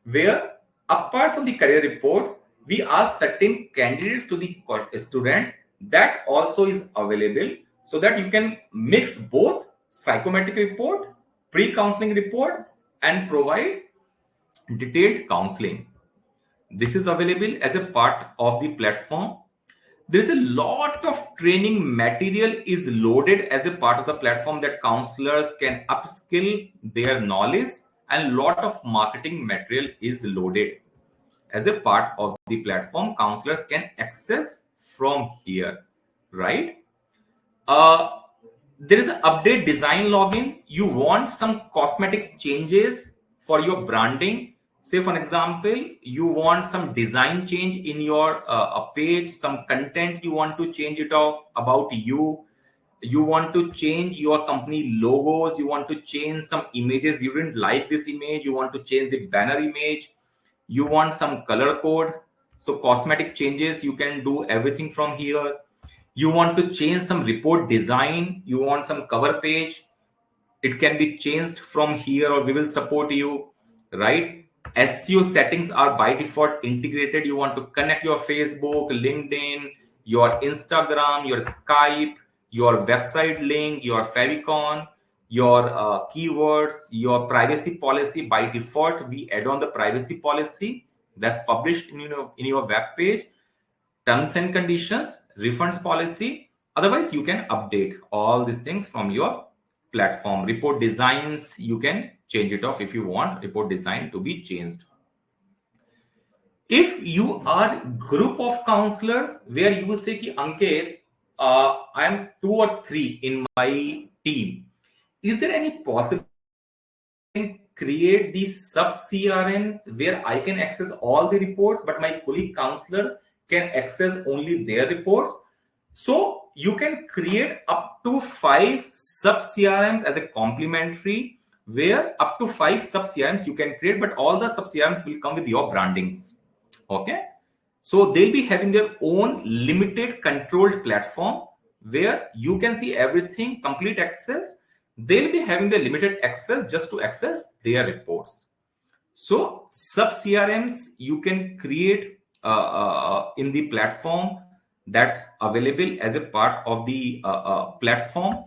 where apart from the career report, we are setting candidates to the student. That also is available so that you can mix both psychometric report, pre-counseling report, and provide detailed counseling. This is available as a part of the platform. There is a lot of training material is loaded as a part of the platform that counselors can upskill their knowledge, and lot of marketing material is loaded as a part of the platform. Counselors can access from here, right? There is an update design login. You want some cosmetic changes for your branding. Say, for example, you want some design change in your page, some content you want to change it off about you. You want to change your company logos. You want to change some images. You didn't like this image. You want to change the banner image. You want some color code. So cosmetic changes, you can do everything from here. You want to change some report design. You want some cover page. It can be changed from here, or we will support you, right? SEO settings are by default integrated. You want to connect your Facebook, LinkedIn, your Instagram, your Skype, your website link, your favicon, your keywords, your privacy policy. By default, we add on the privacy policy that's published in your web page, terms and conditions, refunds policy. Otherwise, you can update all these things from your platform. Report designs, you can change it off if you want report design to be changed. If you are group of counselors where you say ki Ankit, I am 2 or 3 in my team, is there any possibility can create these sub CRMs where I can access all the reports, but my colleague counselor can access only their reports? So you can create up to 5 sub CRMs as a complementary, where up to 5 sub CRMs you can create, but all the sub CRMs will come with your brandings. Okay. So they'll be having their own limited controlled platform where you can see everything, complete access. They'll be having the limited access just to access their reports. So sub CRMs you can create in the platform that's available as a part of the platform,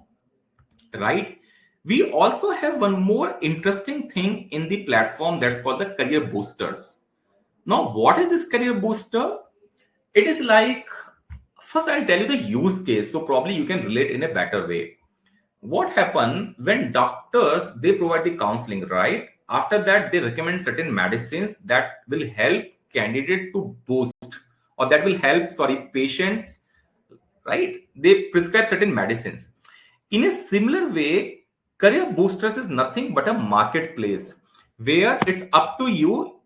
right? We also have one more interesting thing in the platform that's called the career boosters. Now, what is this career booster? It is like, first I'll tell you the use case, so probably you can relate in a better way. What happened when doctors, they provide the counseling, right? After that, they recommend certain medicines that will help candidate to boost, or that will help, patients, right? They prescribe certain medicines. In a similar way, career boosters is nothing but a marketplace where it's up to you.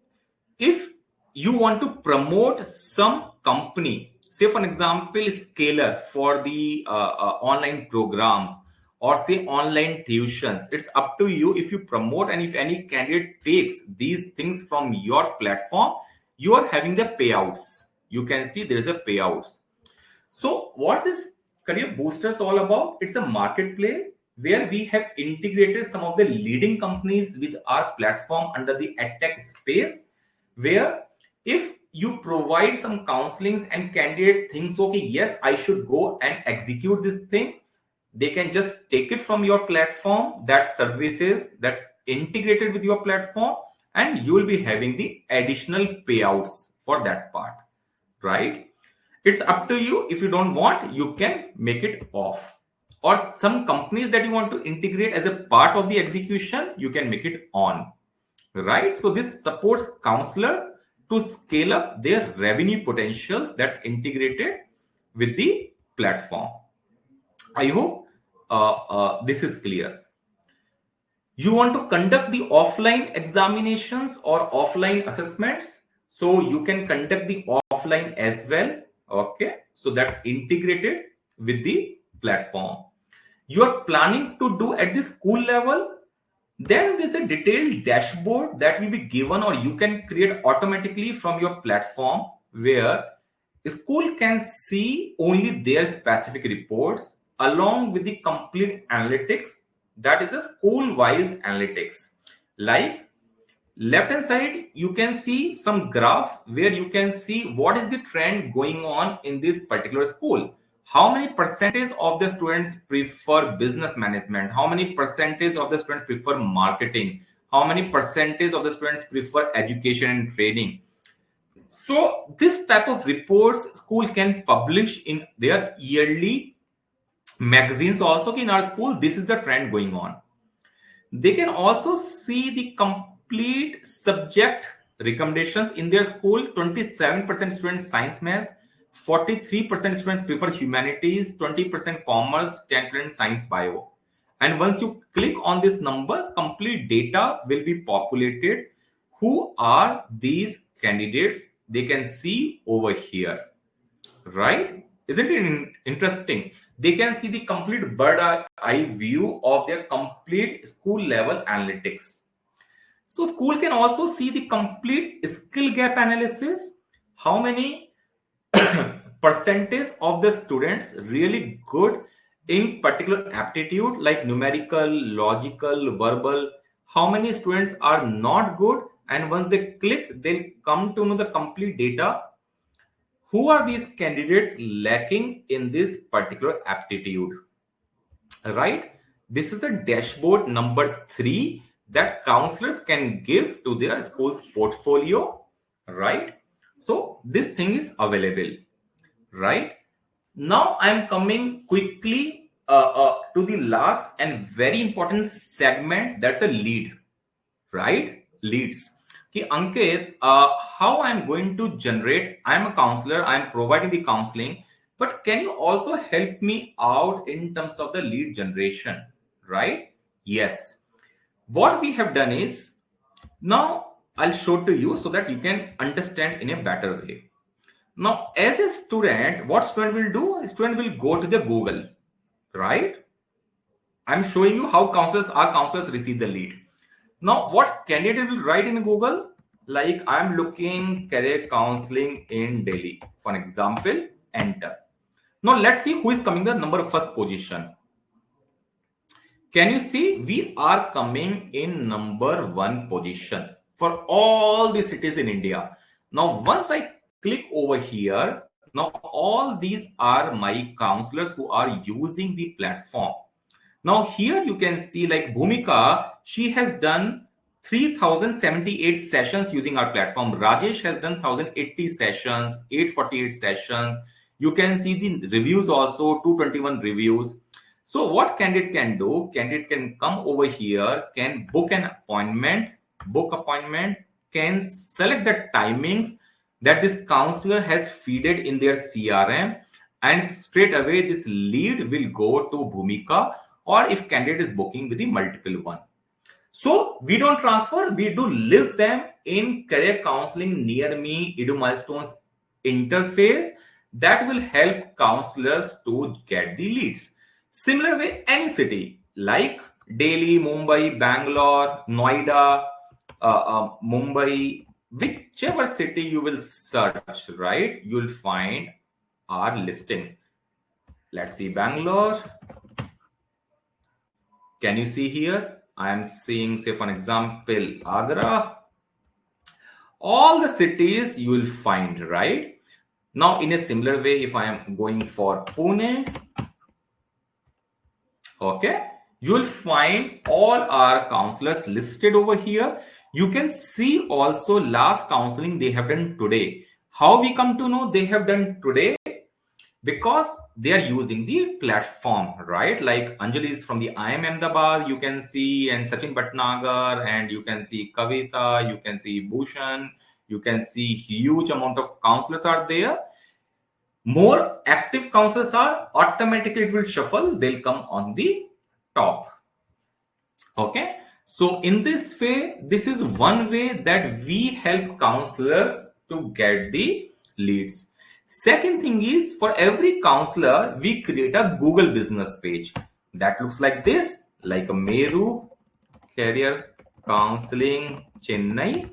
If you want to promote some company, say for example, Scalar for the online programs, or say online tuitions. It's up to you. If you promote and if any candidate takes these things from your platform, you are having the payouts. You can see there is a payouts. So what this career booster is all about? It's a marketplace where we have integrated some of the leading companies with our platform under the edtech space, where if you provide some counseling and candidate thinks, okay, yes, I should go and execute this thing, they can just take it from your platform, that services that's integrated with your platform, and you will be having the additional payouts for that part, right? It's up to you. If you don't want, you can make it off, or some companies that you want to integrate as a part of the execution, you can make it on, right? So this supports counselors to scale up their revenue potentials that's integrated with the platform. I hope this is clear. You want to conduct the offline examinations or offline assessments, so you can conduct the offline as well. Okay, so that's integrated with the platform. You are planning to do at the school level, then there's a detailed dashboard that will be given, or you can create automatically from your platform, where school can see only their specific reports along with the complete analytics. That is a school wise analytics. Like left hand side, you can see some graph where you can see what is the trend going on in this particular school. How many percentage of the students prefer business management? How many percentage of the students prefer marketing? How many percentage of the students prefer education and training? So this type of reports school can publish in their yearly magazines also. In our school, this is the trend going on. They can also see the complete subject recommendations in their school. 27% students science maths, 43% students prefer humanities, 20% commerce, 10% science bio. And once you click on this number, complete data will be populated. Who are these candidates? They can see over here, right? Isn't it interesting? They can see the complete bird eye view of their complete school level analytics. So school can also see the complete skill gap analysis. How many percentage of the students really good in particular aptitude like numerical, logical, verbal? How many students are not good? And once they click, they'll come to know the complete data. Who are these candidates lacking in this particular aptitude, right? This is a dashboard number 3 that counselors can give to their school's portfolio, right? So this thing is available, right? Now I'm coming quickly to the last and very important segment, that's a lead, right? Leads. Okay, Ankit, how I'm going to generate? I'm a counselor, I'm providing the counseling, but can you also help me out in terms of the lead generation, right? Yes. What we have done is, now I'll show to you so that you can understand in a better way. Now, as a student, what student will do? A student will go to the Google, right? I'm showing you how counselors receive the lead. Now, what candidate will write in Google? Like, I'm looking career counseling in Delhi, for example, enter. Now, let's see who is coming the number first position. Can you see we are coming in number 1 position for all the cities in India. Now, once I click over here, now all these are my counselors who are using the platform. Now here you can see like Bhumika, she has done 3078 sessions using our platform. Rajesh has done 1080 sessions, 848 sessions. You can see the reviews also, 221 reviews. So what candidate can do? Candidate can come over here, can book an appointment, can select the timings that this counselor has feeded in their CRM, and straight away this lead will go to Bhumika, or if candidate is booking with the multiple one. So we don't transfer, we do list them in career counseling near me Edu Milestones interface that will help counselors to get the leads. Similar way, any city like Delhi, Mumbai, Bangalore, Noida, Mumbai, whichever city you will search, right, you will find our listings. Let's see Bangalore. Can you see here? I am seeing, say, for example, Agra. All the cities you will find, right? Now, in a similar way, if I am going for Pune, okay, you will find all our counselors listed over here. You can see also last counseling they have done today. How we come to know they have done today? Because they are using the platform, right? Like Anjali is from the IM Ahmedabad, you can see, and Sachin Bhatnagar, and you can see Kavita, you can see Bhushan, you can see huge amount of counselors are there. More active counselors are, automatically it will shuffle, they'll come on the top. Okay, so in this way, this is one way that we help counselors to get the leads. Second thing is, for every counselor we create a Google business page that looks like this, like a Meru Career Counseling Chennai.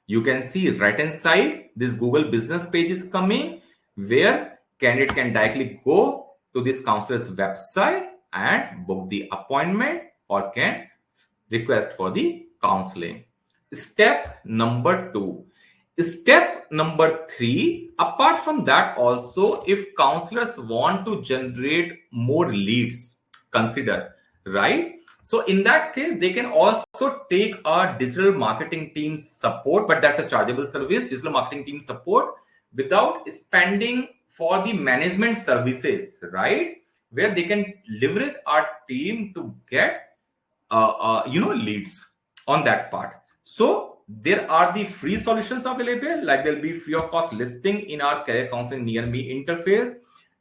You can see right hand side this Google business page is coming, where candidate can directly go to this counselor's website and book the appointment or can request for the counseling. Step number 2. Step number 3, apart from that also, if counselors want to generate more leads, consider, right? So in that case, they can also take a digital marketing team support, but that's a chargeable service, digital marketing team support, without spending for the management services, right? Where they can leverage our team to get leads on that part. So there are the free solutions available, like there'll be free of cost listing in our career counseling near me interface.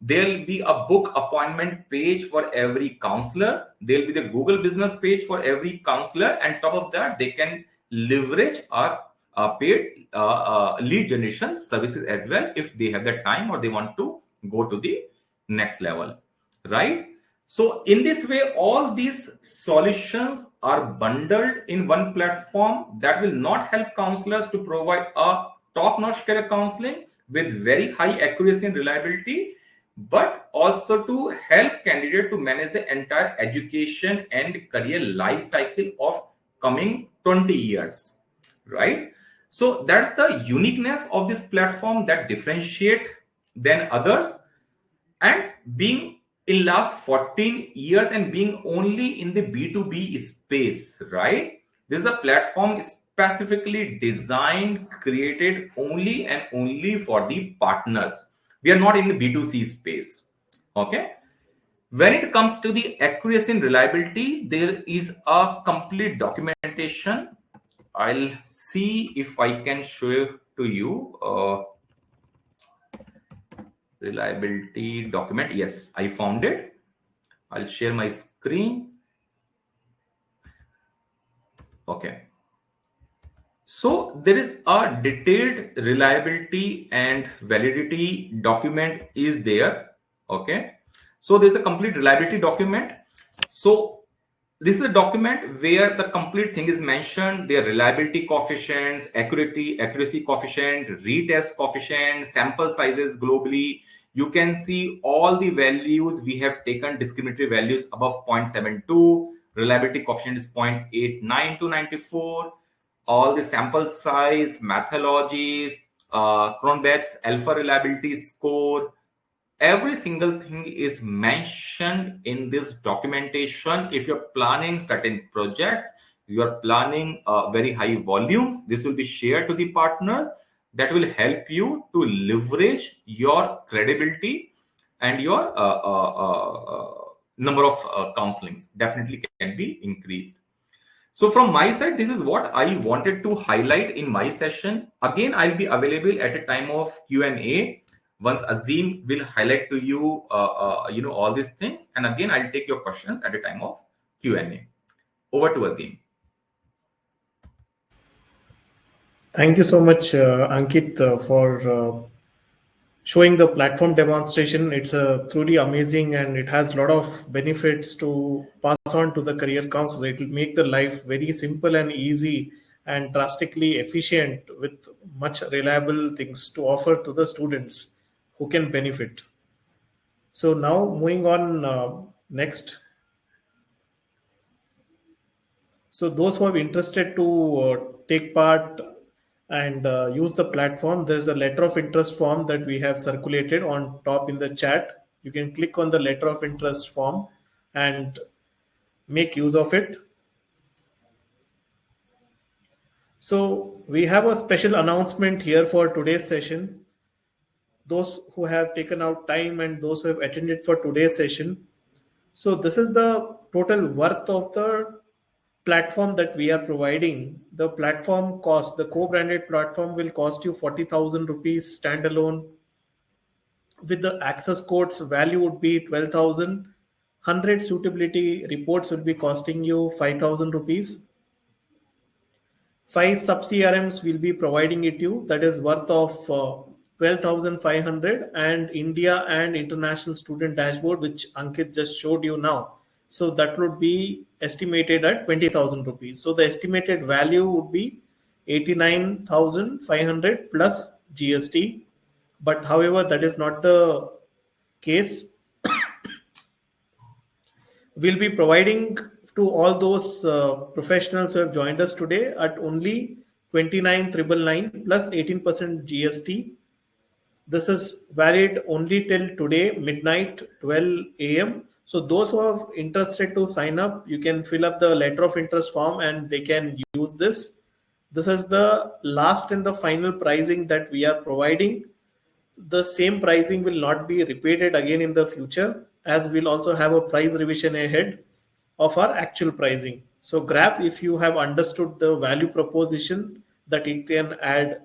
There'll be a book appointment page for every counselor. There'll be the Google business page for every counselor, and top of that they can leverage our paid lead generation services as well, if they have the time or they want to go to the next level, right? So in this way, all these solutions are bundled in one platform that will not help counselors to provide a top-notch career counseling with very high accuracy and reliability, but also to help candidate to manage the entire education and career life cycle of coming 20 years, right? So that's the uniqueness of this platform that differentiate than others. And being in last 14 years and being only in the B2B space, right? This is a platform specifically designed, created only and only for the partners. We are not in the B2C space. Okay. When it comes to the accuracy and reliability, there is a complete documentation. I'll see if I can show it to you. Reliability document. Yes, I found it. I'll share my screen. Okay. So there is a detailed reliability and validity document is there. Okay. So there's a complete reliability document. So this is a document where the complete thing is mentioned, their reliability coefficients, accuracy coefficient, retest coefficient, sample sizes globally. You can see all the values we have taken, discriminatory values above 0.72, reliability coefficient is 0.89 to 94, all the sample size, methodologies, Cronbach's alpha reliability score, every single thing is mentioned in this documentation. If you're planning certain projects, you are planning very high volumes, this will be shared to the partners. That will help you to leverage your credibility, and your number of counselings definitely can be increased. So from my side, this is what I wanted to highlight in my session. Again, I'll be available at a time of Q&A. Once Azim will highlight to you, all these things. And again, I'll take your questions at a time of Q&A. Over to Azim. Thank you so much, Ankit, for showing the platform demonstration. It's truly amazing, and it has a lot of benefits to pass on to the career counselor. It will make the life very simple and easy and drastically efficient with much reliable things to offer to the students who can benefit. So now moving on next. So those who are interested to take part and use the platform, there's a letter of interest form that we have circulated on top in the chat. You can click on the letter of interest form and make use of it. So we have a special announcement here for today's session. Those who have taken out time and those who have attended for today's session. So this is the total worth of the platform that we are providing. The platform cost, the co-branded platform will cost you 40,000 rupees standalone. With the access codes, value would be 12,000. 100 suitability reports will be costing you 5,000 rupees. 5 sub CRMs will be providing it you, that is worth of 12,500, and India and international student dashboard, which Ankit just showed you now. So that would be estimated at 20,000 rupees. So the estimated value would be 89,500 plus GST. But however, that is not the case. We'll be providing to all those professionals who have joined us today at only 29,999 plus 18% GST. This is valid only till today midnight 12 a.m. So those who are interested to sign up, you can fill up the letter of interest form and they can use this. This is the last and the final pricing that we are providing. The same pricing will not be repeated again in the future, as we'll also have a price revision ahead of our actual pricing. So grab if you have understood the value proposition that it can add.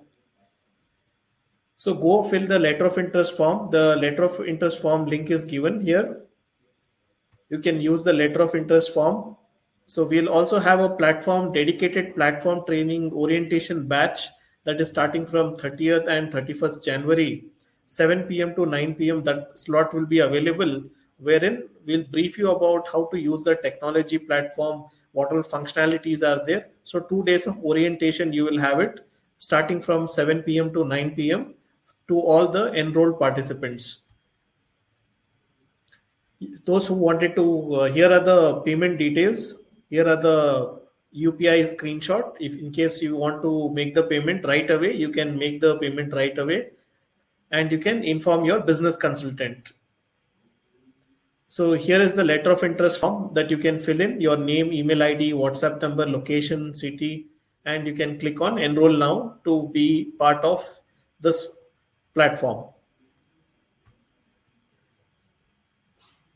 So go fill the letter of interest form. The letter of interest form link is given here. You can use the letter of interest form. So we'll also have a platform, dedicated platform training orientation batch that is starting from 30th and 31st January, 7 p.m. to 9 p.m. That slot will be available, wherein we'll brief you about how to use the technology platform, what all functionalities are there. So 2 days of orientation, you will have it starting from 7 p.m. to 9 p.m. to all the enrolled participants. Those who wanted to, here are the payment details. Here are the UPI screenshot. If in case you want to make the payment right away, you can make the payment right away, and you can inform your business consultant. So here is the letter of interest form that you can fill in your name, email ID, WhatsApp number, location, city, and you can click on enroll now to be part of this platform.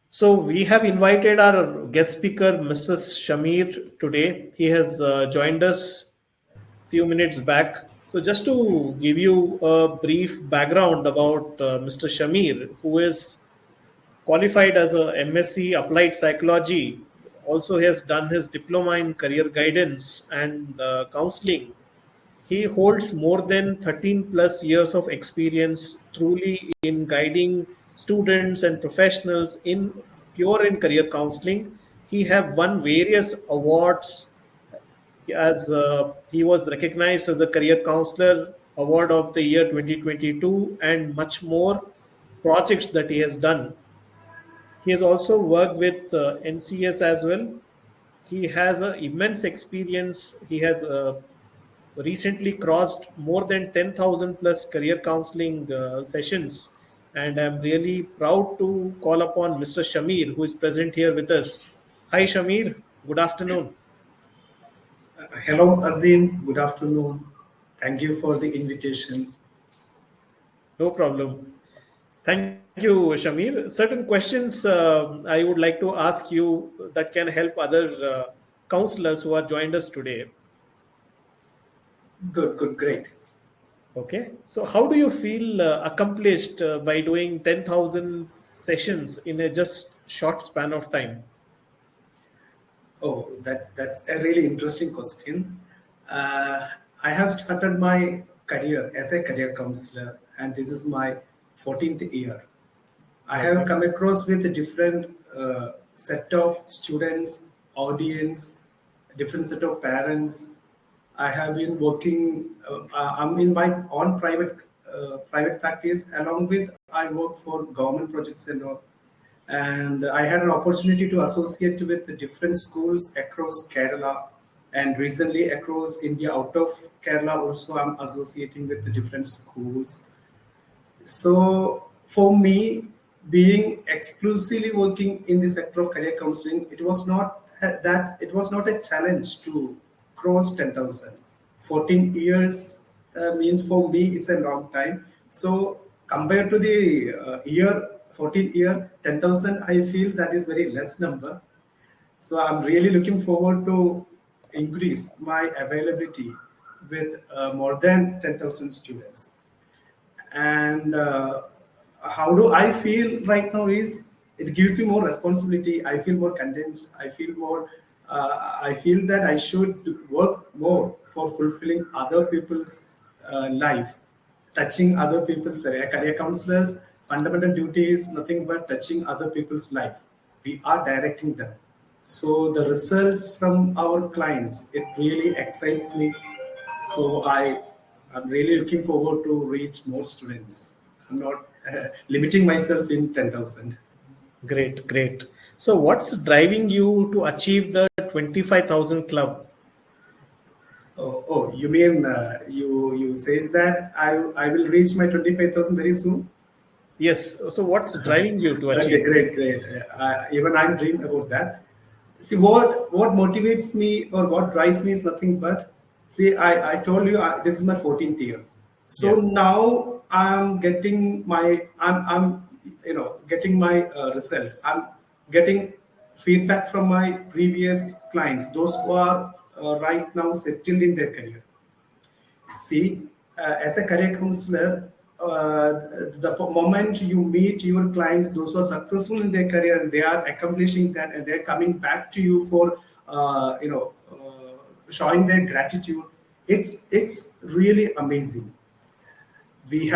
So we have invited our guest speaker, Mrs. Shamir, today. He has joined us a few minutes back. So just to give you a brief background about Mr. Shamir, who is qualified as a MSc Applied Psychology, also has done his diploma in career guidance and counseling. He holds more than 13 plus years of experience truly in guiding students and professionals in pure in career counseling. He have won various awards, as he was recognized as a career counselor award of the year 2022 and much more projects that he has done. He has also worked with NCS as well. He has an immense experience. He has recently crossed more than 10,000 plus career counseling sessions. And I'm really proud to call upon Mr. Shamir, who is present here with us. Hi, Shamir. Good afternoon. Hello, Azim. Good afternoon. Thank you for the invitation. No problem. Thank you, Shamir. Certain questions I would like to ask you that can help other counselors who are joined us today. Good, great. Okay. So, how do you feel accomplished by doing 10,000 sessions in a just short span of time? Oh, that's a really interesting question. I have started my career as a career counselor, and this is my 14th year. I have come across with a different set of students, audience, different set of parents. I have been working. I'm in my own private practice. Along with I work for government projects and all. And I had an opportunity to associate with the different schools across Kerala, and recently across India. Out of Kerala, also I'm associating with the different schools. So for me, being exclusively working in the sector of career counseling, it was not a challenge to cross 10,000. 14 years means for me it's a long time. So compared to the year 14 year 10,000, I feel that is very less number. So I'm really looking forward to increase my availability with more than 10,000 students. And how do I feel right now is it gives me more responsibility. I feel more condensed. I feel that I should work more for fulfilling other people's life, touching other people's career counselors. Fundamental duty is nothing but touching other people's life. We are directing them. So the results from our clients, it really excites me. So I'm really looking forward to reach more students. I'm not limiting myself in 10,000. Great, great. So, what's driving you to achieve the 25,000 club? You mean you says that I will reach my 25,000 very soon? Yes. So, what's driving you to Okay, achieve? great. Even I'm dreaming about that. See, what motivates me or what drives me is nothing but, see, I told you this is my 14th year. So Yeah. now I'm getting my result. I'm getting feedback from my previous clients, those who are right now settled in their career. See, as a career counselor, the moment you meet your clients, those who are successful in their career, they are accomplishing that, and they're coming back to you for, showing their gratitude. It's really amazing. We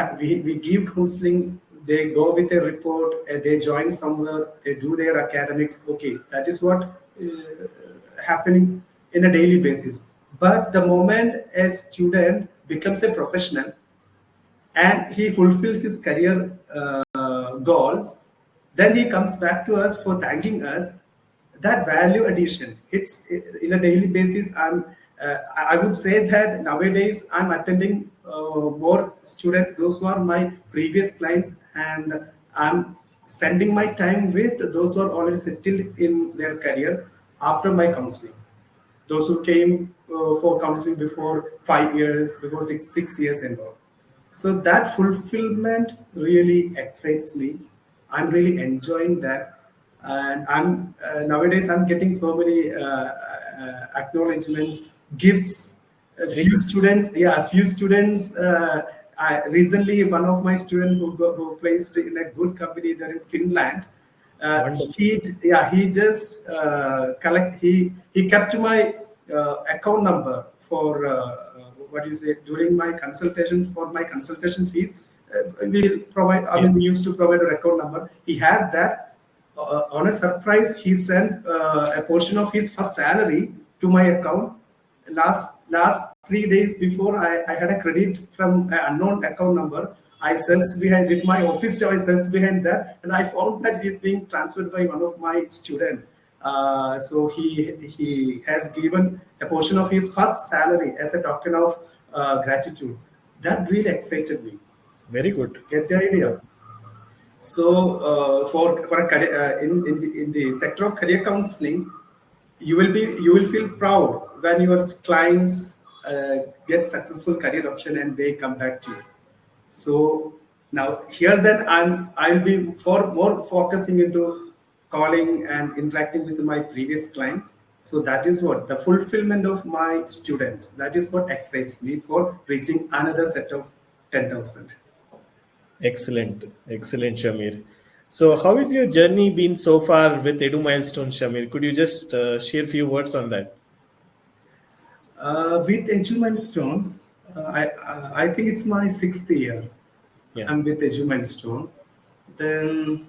give counseling. They go with a report. They join somewhere. They do their academics. Okay, that is what happening in a daily basis. But the moment a student becomes a professional and he fulfills his career goals, then he comes back to us for thanking us. That value addition, in a daily basis. I would say that nowadays I'm attending more students, those who are my previous clients, and I'm spending my time with those who are already settled in their career after my counseling. Those who came for counseling before 5 years, before six years and all. So that fulfillment really excites me. I'm really enjoying that, and I'm nowadays I'm getting so many acknowledgements, gifts. A few students. Recently, one of my students who placed in a good company there in Finland. Wonderful. He just he kept my account number for what do you say, during my consultation, for my consultation fees. We provide. I mean, we used to provide an account number. He had that. On a surprise, he sent a portion of his first salary to my account. Last 3 days before, I had a credit from an unknown account number. I searched behind with my office job. I searched behind that, and I found that he's being transferred by one of my students. So he has given a portion of his first salary as a token of gratitude. That really excited me. Very good. Get the idea? So for a career, in the sector of career counseling, you will feel proud when your clients get successful career option and they come back to you. So now here then I'll be more focusing into calling and interacting with my previous clients. So that is what the fulfillment of my students. That is what excites me for reaching another set of 10,000. Excellent. Excellent, Shamir. So, how is your journey been so far with Edu Milestone, Shamir? Could you just share a few words on that? With Edu Milestones, I think it's my 6th year Yeah. I'm with EduMindstone, then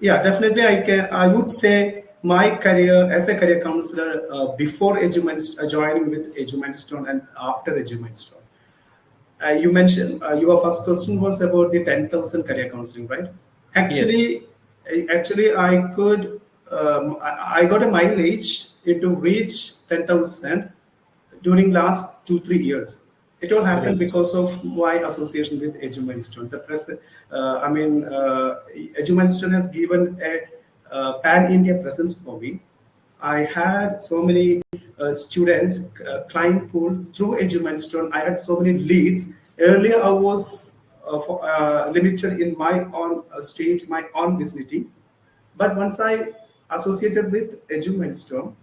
yeah, definitely I would say my career as a career counselor before joining with EduMindstone and after EduMindstone. You mentioned your first question was about the 10,000 career counseling, right? Yes. Actually, I got a mileage to reach 10,000 during last 2 3 years. It all happened Great. because of my association with EduMindstone. The press, EduMindstone has given a pan India presence for me. I had so many students, client pool through EduMindstone. I had so many leads. Earlier, I was limited in my own state, my own vicinity. But once I associated with EduMindstone,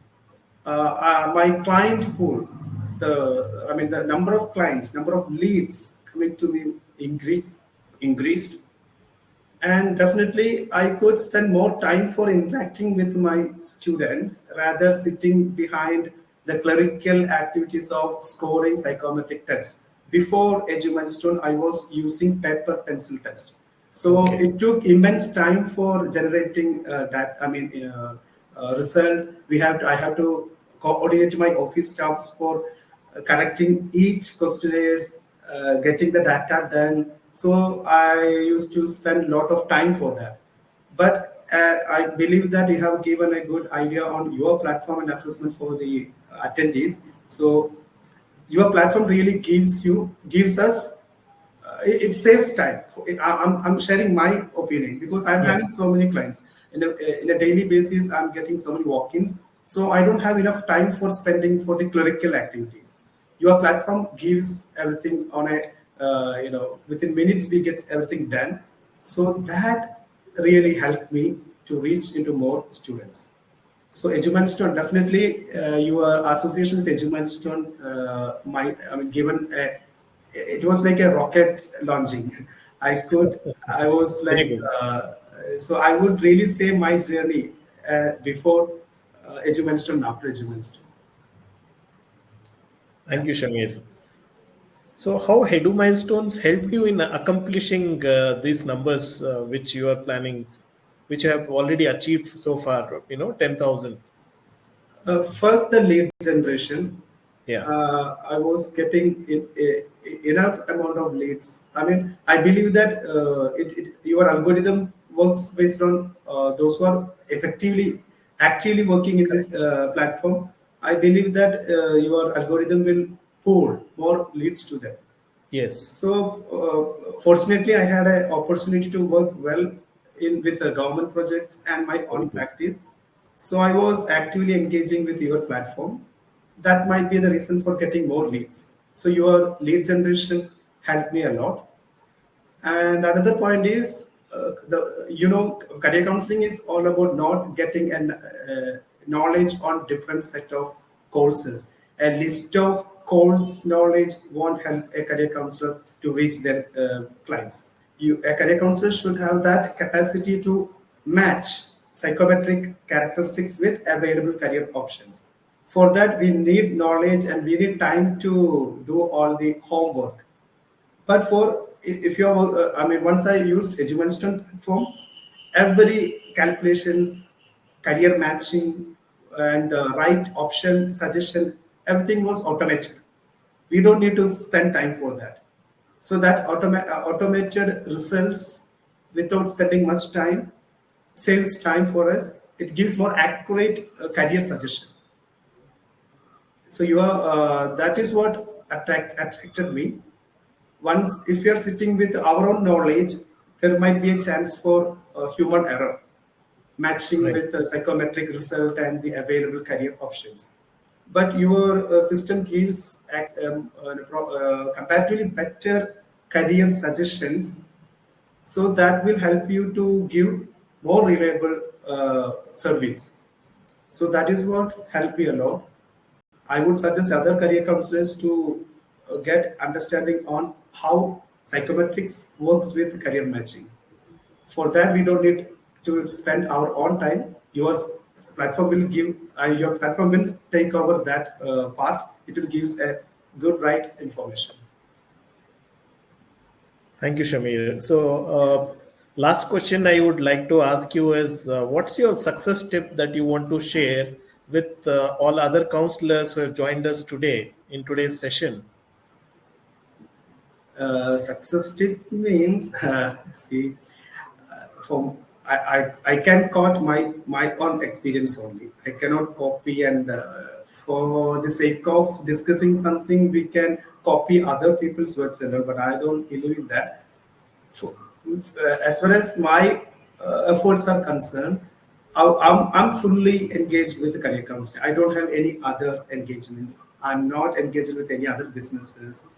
my client pool, the number of clients, number of leads coming to me increased, and definitely I could spend more time for interacting with my students rather sitting behind the clerical activities of scoring psychometric tests. Before EduMindstone, I was using paper pencil test, so Okay. it took immense time for generating that. Result. I have to coordinate my office staffs for correcting each questionnaires, getting the data done. So I used to spend a lot of time for that. But I believe that you have given a good idea on your platform and assessment for the attendees. So your platform really gives us it saves time. I'm sharing my opinion because I'm Yeah. having so many clients in a daily basis. I'm getting so many walk-ins, so I don't have enough time for spending for the clerical activities. Your platform gives everything on a within minutes we get everything done. So that really helped me to reach into more students. So EduMindstone, definitely your association with EduMindstone given it was like a rocket launching. I was Very like, good. so I would really say my journey before EduMindstone and after EduMindstone. Yeah. Thank you, Shamir. So, how Hedu milestones helped you in accomplishing these numbers which you are planning, which you have already achieved so far? 10,000. First, the lead generation. Yeah. I was getting enough amount of leads. I mean, I believe that your algorithm works based on those who are actually working in this platform. I believe that your algorithm will pull more leads to them. Yes. So fortunately, I had an opportunity to work well in with the government projects and my Very own good. practice. So I was actively engaging with your platform. That might be the reason for getting more leads. So your lead generation helped me a lot. And another point is, career counseling is all about not getting an knowledge on different set of courses. A list of course knowledge won't help a career counselor to reach their clients. A career counselor should have that capacity to match psychometric characteristics with available career options. For that, we need knowledge and we need time to do all the homework. But for if you're, once I used EduMindstone platform, every calculations, career matching, and right option suggestion, everything was automated. We don't need to spend time for that. So that automated results without spending much time saves time for us. It gives more accurate career suggestion. So that is what attracted me. Once if you're sitting with our own knowledge, there might be a chance for human error matching Right. with the psychometric result and the available career options. But your system gives comparatively better career suggestions, so that will help you to give more reliable service. So that is what helped me a lot. I would suggest other career counselors to get understanding on how psychometrics works with career matching. For that, we don't need to spend our own time. Your platform will take over that part. It will give a good right information. Thank you, Shamir. So, Yes. last question I would like to ask you is what's your success tip that you want to share with all other counselors who have joined us today in today's session? Success tip means, see, from I can quote my own experience only. I cannot copy, and for the sake of discussing something, we can copy other people's words and all. But I don't believe in that. For, as far as my efforts are concerned, I'm fully engaged with the career counseling. I don't have any other engagements. I'm not engaged with any other businesses.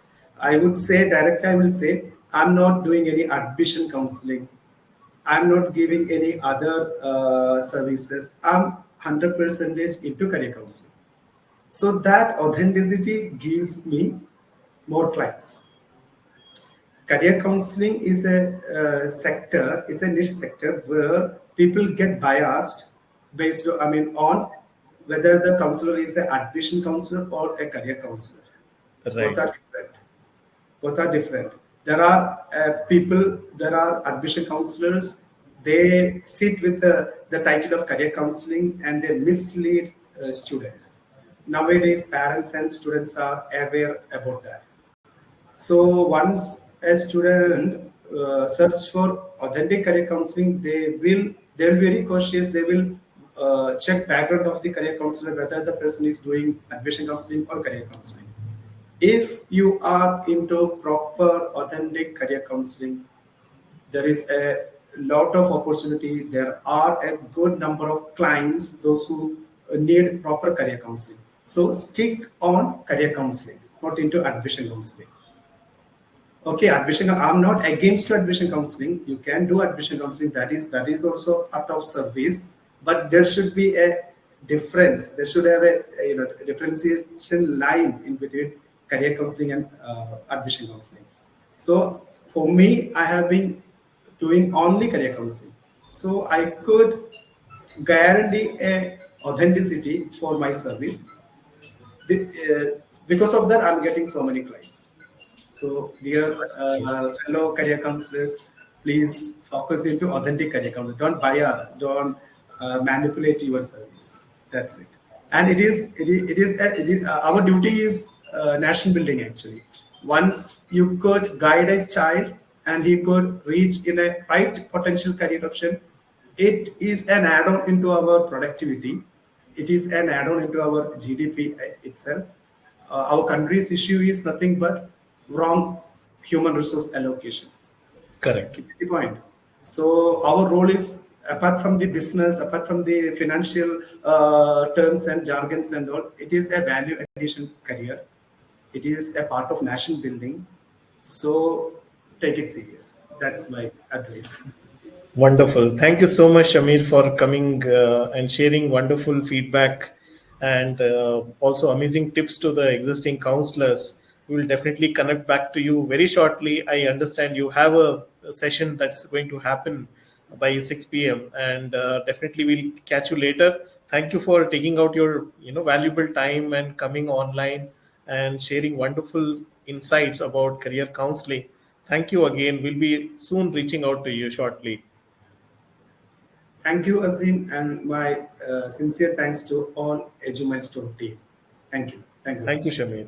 I would say directly, I will say I'm not doing any admission counseling. I'm not giving any other services. I'm 100% into career counseling. So that authenticity gives me more clients. Career counseling is a sector, it's a niche sector where people get biased based on, on whether the counselor is an admission counselor or a career counselor. Both Right. are different. Both are different. There are people, there are admission counselors, they sit with the title of career counseling and they mislead students. Nowadays, parents and students are aware about that. So once a student search for authentic career counseling, they will be very cautious. They will check background of the career counselor whether the person is doing admission counseling or career counseling. If you are into proper authentic career counseling, there is a lot of opportunity. There are a good number of clients, those who need proper career counseling. So stick on career counseling, not into admission counseling. Okay, admission. I'm not against to admission counseling. You can do admission counseling. That is also part of service, but there should be a difference. There should have a differentiation line in between career counseling and admission counseling. So for me, I have been doing only career counseling. So I could guarantee a authenticity for my service. Because of that, I'm getting so many clients. So, dear fellow career counselors, please focus into authentic career counseling. Don't bias, don't manipulate your service. That's it. And our duty is nation building actually. Once you could guide a child and he could reach in a right potential career option, it is an add-on into our productivity. It is an add-on into our GDP itself. Our country's issue is nothing but wrong human resource allocation. Correct. You get the point. So our role is, apart from the business, apart from the financial terms and jargons and all, it is a value addition career. It is a part of nation building. So take it serious. That's my advice. Wonderful. Thank you so much, Shamir, for coming and sharing wonderful feedback and also amazing tips to the existing counselors. We will definitely connect back to you very shortly. I understand you have a session that's going to happen by 6 p.m. and definitely we'll catch you later. Thank you for taking out your valuable time and coming online and sharing wonderful insights about career counseling. Thank you again. We'll be soon reaching out to you shortly. Thank you, Azim, and my sincere thanks to all EduMilestone team. Thank you. Thank you very Thank you, much. Shamir.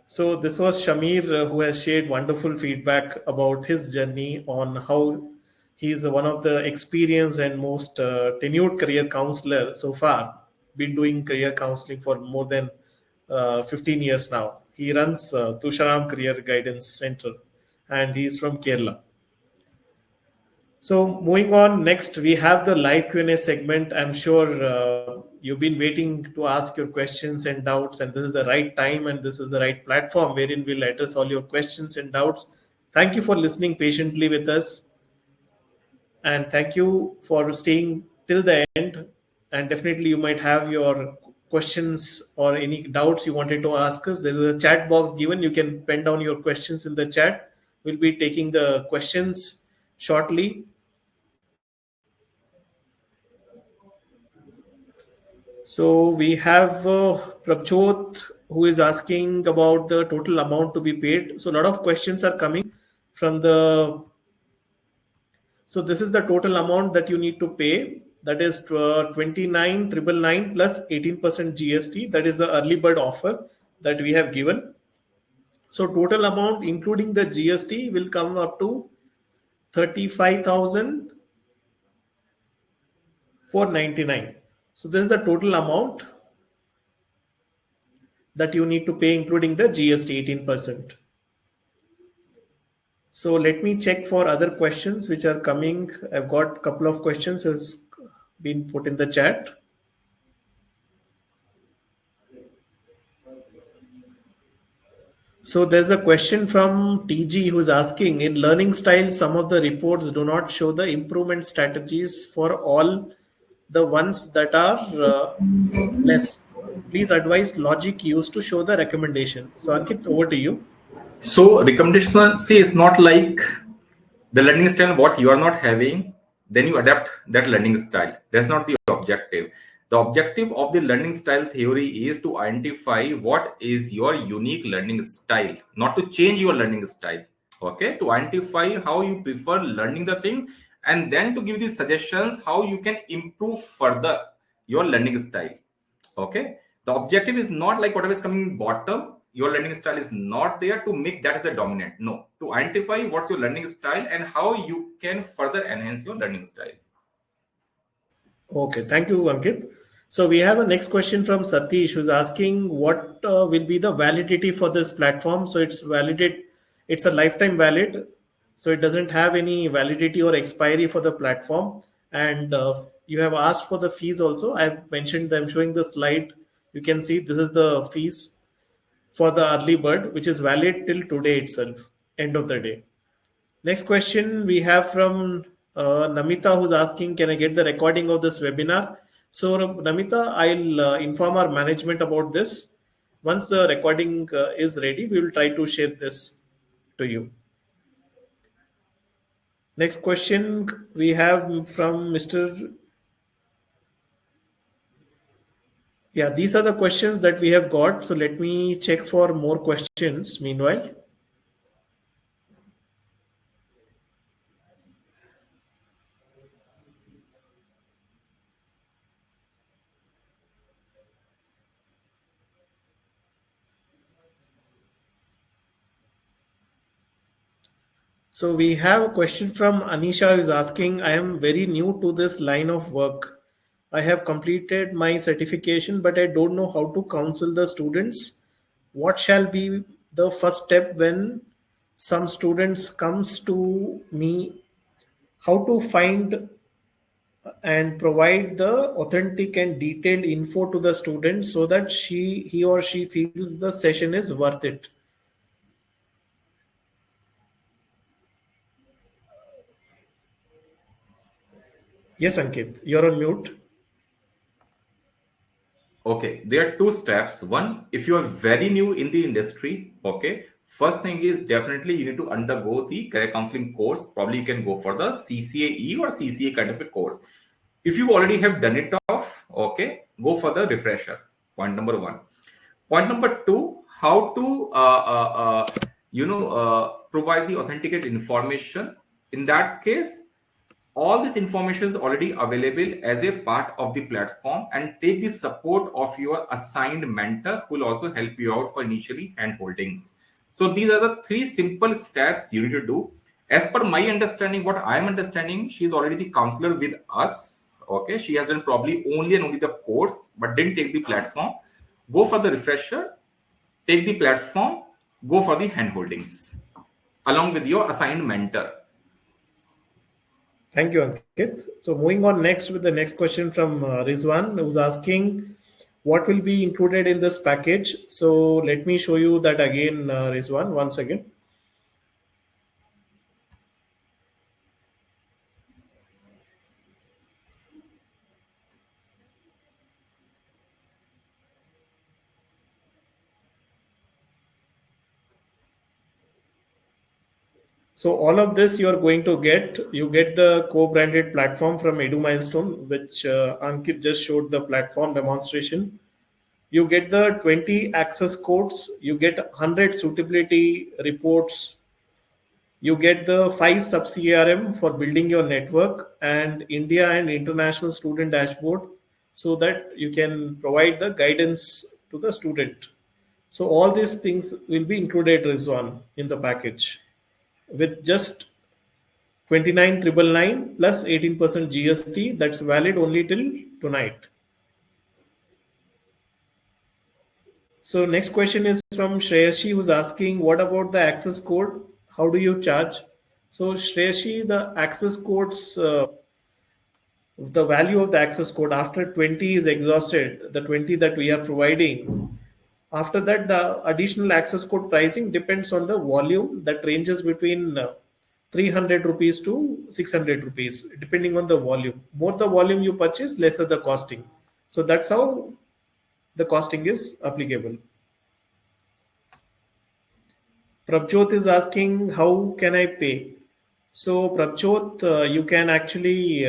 So this was Shamir who has shared wonderful feedback about his journey on how he's one of the experienced and most tenured career counselor so far. Been doing career counseling for more than 15 years now. He runs Tusharam Career Guidance Center, and he's from Kerala. So moving on, next we have the live Q&A segment. I'm sure you've been waiting to ask your questions and doubts, and this is the right time and this is the right platform wherein we'll address all your questions and doubts. Thank you for listening patiently with us, and thank you for staying till the end. And definitely, you might have your questions or any doubts you wanted to ask us. There is a chat box given. You can pen down your questions in the chat. We'll be taking the questions shortly. So we have Prabjot who is asking about the total amount to be paid. So a lot of questions are coming from the. So this is the total amount that you need to pay. That is 29,999 plus 18% GST. That is the early bird offer that we have given. So total amount including the GST will come up to 35,499. So this is the total amount that you need to pay including the GST 18%. So let me check for other questions which are coming. I've got a couple of questions has been put in the chat. So there's a question from TG who's asking, in learning style, some of the reports do not show the improvement strategies for all the ones that are less. Please advise logic used to show the recommendation. So Ankit, over to you. So recommendation, see, it's not like the learning style what you are not having, then you adapt that learning style. That's not the objective. The objective of the learning style theory is to identify what is your unique learning style, not to change your learning style. Okay, to identify how you prefer learning the things, and then to give the suggestions how you can improve further your learning style. Okay, the objective is not like whatever is coming bottom, your learning style is not there to make that as a dominant. No, to identify what's your learning style and how you can further enhance your learning style. Okay, thank you, Ankit. So we have a next question from Satish who's asking what will be the validity for this platform. So it's validate, it's a lifetime valid. So it doesn't have any validity or expiry for the platform. And you have asked for the fees also. I've mentioned them showing the slide. You can see this is the fees for the early bird, which is valid till today itself, end of the day. Next question we have from Namita, who's asking, can I get the recording of this webinar? So Namita, I'll inform our management about this. Once the recording is ready, we will try to share this to you. Next question we have from Mr. Yeah, these are the questions that we have got. So let me check for more questions meanwhile. So we have a question from Anisha who is asking, I am very new to this line of work. I have completed my certification, but I don't know how to counsel the students. What shall be the first step when some students comes to me? How to find and provide the authentic and detailed info to the student so that he or she feels the session is worth it. Yes, Ankit, you're on mute. Okay, there are two steps. One, if you are very new in the industry, okay, first thing is definitely you need to undergo the career counseling course. Probably you can go for the CCAE or CCA kind of a course. If you already have done it off, okay, go for the refresher. Point number one. Point number two, how to provide the authenticated information. In that case, all this information is already available as a part of the platform, and take the support of your assigned mentor who will also help you out for initially hand holdings. So these are the three simple steps you need to do. As per my understanding, what I am understanding, she is already the counselor with us. Okay, she has done probably only and only the course, but didn't take the platform. Go for the refresher, take the platform, go for the hand holdings along with your assigned mentor. Thank you, Ankit. So moving on next with the next question from Rizwan, who's asking what will be included in this package. So let me show you that again, Rizwan, once again. So all of this you're going to you get the co-branded platform from Edu Milestone, which Ankit just showed the platform demonstration. You get the 20 access codes, you get 100 suitability reports, you get the 5 sub CRM for building your network, and India and international student dashboard, so that you can provide the guidance to the student. So all these things will be included, Rizwan, in the package with just 29,999 plus 18% GST. That's valid only till tonight. So next question is from Shreyashi, who's asking, what about the access code? How do you charge? So Shreyashi, the access codes, the value of the access code after 20 is exhausted, the 20 that we are providing. After that, the additional access code pricing depends on the volume that ranges between 300 rupees to 600 rupees, depending on the volume. More the volume you purchase, lesser the costing. So that's how the costing is applicable. Prabjot is asking, how can I pay? So Prabjot, you can actually,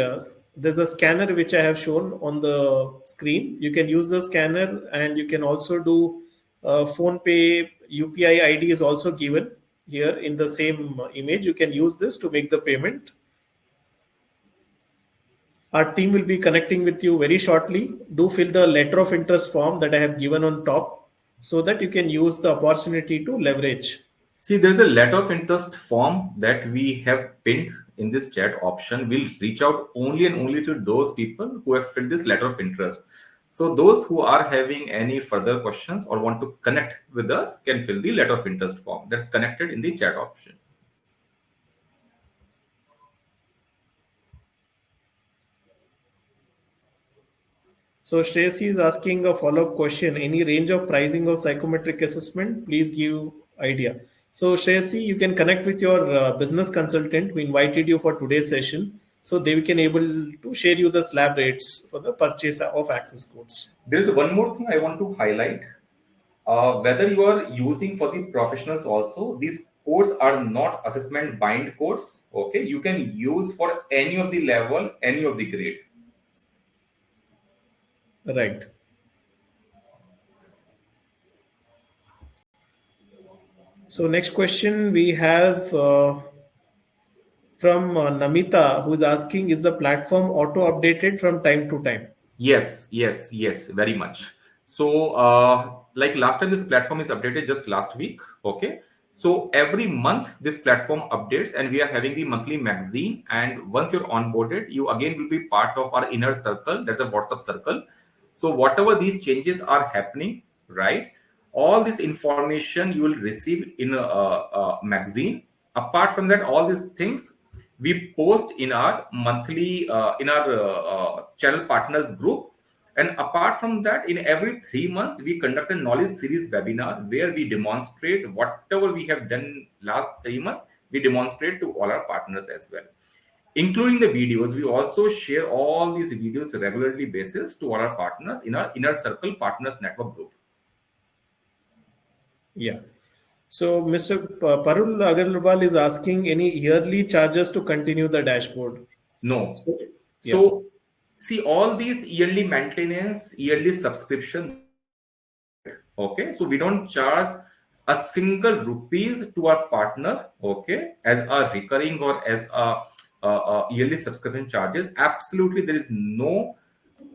there's a scanner which I have shown on the screen. You can use the scanner, and you can also do phone pay. UPI ID is also given here in the same image. You can use this to make the payment. Our team will be connecting with you very shortly. Do fill the letter of interest form that I have given on top, so that you can use the opportunity to leverage. See, there's a letter of interest form that we have pinned in this chat option. We'll reach out only and only to those people who have filled this letter of interest. So those who are having any further questions or want to connect with us can fill the letter of interest form that's connected in the chat option. So Shreyasi is asking a follow-up question. Any range of pricing of psychometric assessment? Please give idea. So Shreyasi, you can connect with your business consultant who invited you for today's session. So they can able to share you the slab rates for the purchase of access codes. There is one more thing I want to highlight. Whether you are using for the professionals also, these codes are not assessment bind codes. Okay, you can use for any of the level, any of the grade. Right. So next question we have from Namita, who is asking, is the platform auto updated from time to time? Yes, very much. So, like last time, this platform is updated just last week. Okay. So every month, this platform updates, and we are having the monthly magazine. And once you're onboarded, you again will be part of our inner circle. There's a WhatsApp circle. So whatever these changes are happening, right? All this information you will receive in a magazine. Apart from that, all these things we post in our monthly in our channel partners group. And apart from that, in every 3 months we conduct a knowledge series webinar where we demonstrate whatever we have done last 3 months. We demonstrate to all our partners as well, including the videos. We also share all these videos regularly basis to all our partners in our inner circle partners network group. Yeah. So Mr. Parul Agarwal is asking, any yearly charges to continue the dashboard? No. Yeah. So see, all these yearly maintenance, yearly subscription, they are included. Okay. So we don't charge a single rupees to our partner, okay, as a recurring or as a yearly subscription charges. Absolutely, there is no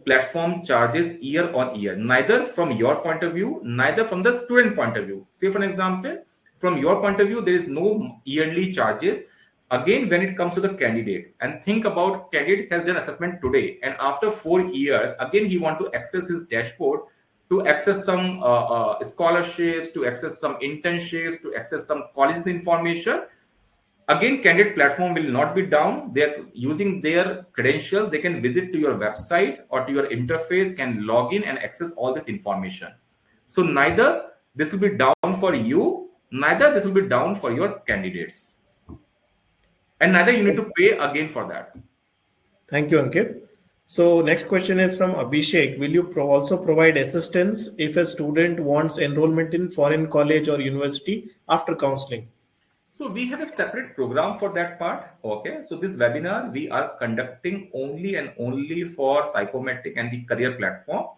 platform charges year on year, neither from your point of view, neither from the student point of view. Say for an example, from your point of view, there is no yearly charges. Again, when it comes to the candidate, and think about candidate has done assessment today, and after 4 years, again he want to access his dashboard to access some scholarships, to access some internships, to access some colleges information. Again, candidate platform will not be down. They're using their credentials. They can visit to your website or to your interface, can log in and access all this information. So neither this will be down for you, neither this will be down for your candidates, and neither you need to pay again for that. Thank you, Ankit. So next question is from Abhishek. Will you also provide assistance if a student wants enrollment in foreign college or university after counseling? So we have a separate program for that part. Okay. So this webinar we are conducting only and only for psychometric and the career platform.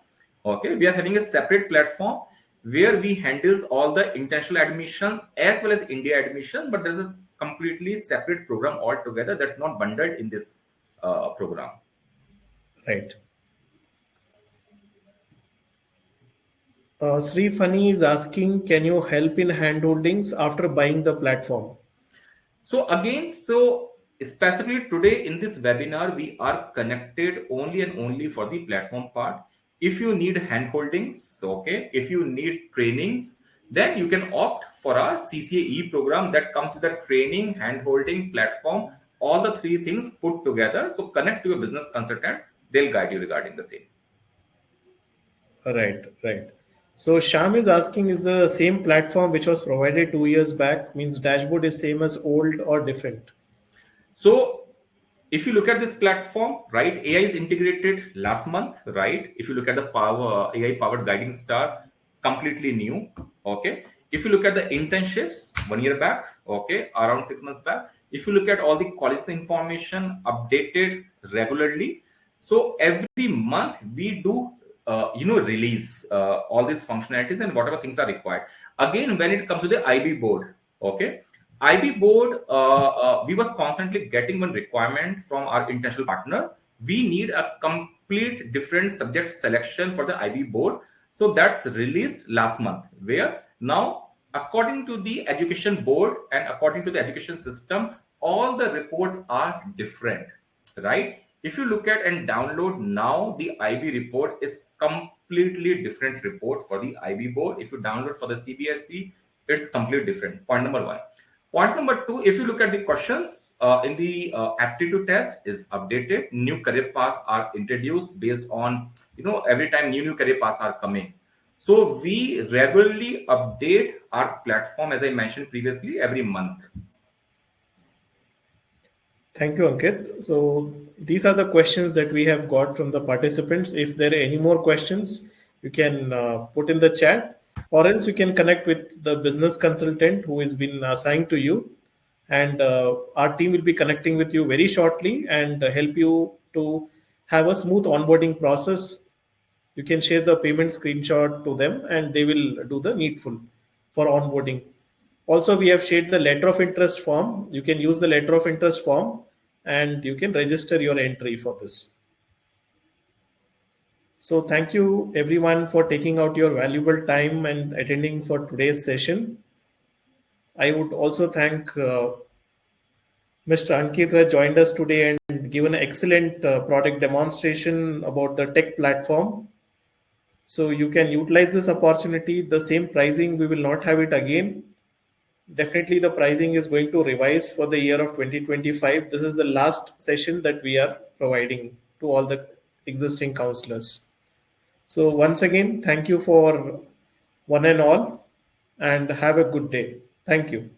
Okay, we are having a separate platform where we handles all the international admissions as well as India admissions, but this is completely separate program altogether that's not bundled in this program. Right. Sri Fani is asking, can you help in handholdings after buying the platform? So again, so specifically today in this webinar, we are connected only and only for the platform part. If you need handholdings, okay, if you need trainings, then you can opt for our CCAE program that comes with a training, handholding, platform, all the three things put together. So connect to your business consultant, they'll guide you regarding the same. Right, right. So Sham is asking, is the same platform which was provided 2 years back, means dashboard is same as old or different? So if you look at this platform, right, AI is integrated last month, right? If you look at the power AI powered guiding star, completely new. Okay. If you look at the internships 1 year back, okay, around 6 months back. If you look at all the college information updated regularly, so every month we do release all these functionalities and whatever things are required. Again, when it comes to the IB board, okay, IB board, we was constantly getting one requirement from our international partners. We need a complete different subject selection for the IB board. So that's released last month, where now, according to the education board and according to the education system, all the reports are different, right? If you look at and download now, the IB report is completely different report for the IB board. If you download for the CBSE, it's completely different. Point number one. Point number two, if you look at the questions in the aptitude test is updated, new career paths are introduced based on, every time new career paths are coming. So we regularly update our platform, as I mentioned previously, every month. Thank you, Ankit. So these are the questions that we have got from the participants. If there are any more questions, you can put in the chat, or else you can connect with the business consultant who has been assigned to you. And our team will be connecting with you very shortly and help you to have a smooth onboarding process. You can share the payment screenshot to them and they will do the needful for onboarding. Also, we have shared the letter of interest form. You can use the letter of interest form and you can register your entry for this. So thank you everyone for taking out your valuable time and attending for today's session. I would also thank Mr. Ankit, who has joined us today and given an excellent product demonstration about the tech platform. So you can utilize this opportunity. The same pricing, we will not have it again. Definitely the pricing is going to revise for the year of 2025. This is the last session that we are providing to all the existing counselors. So once again, thank you for one and all and have a good day. Thank you.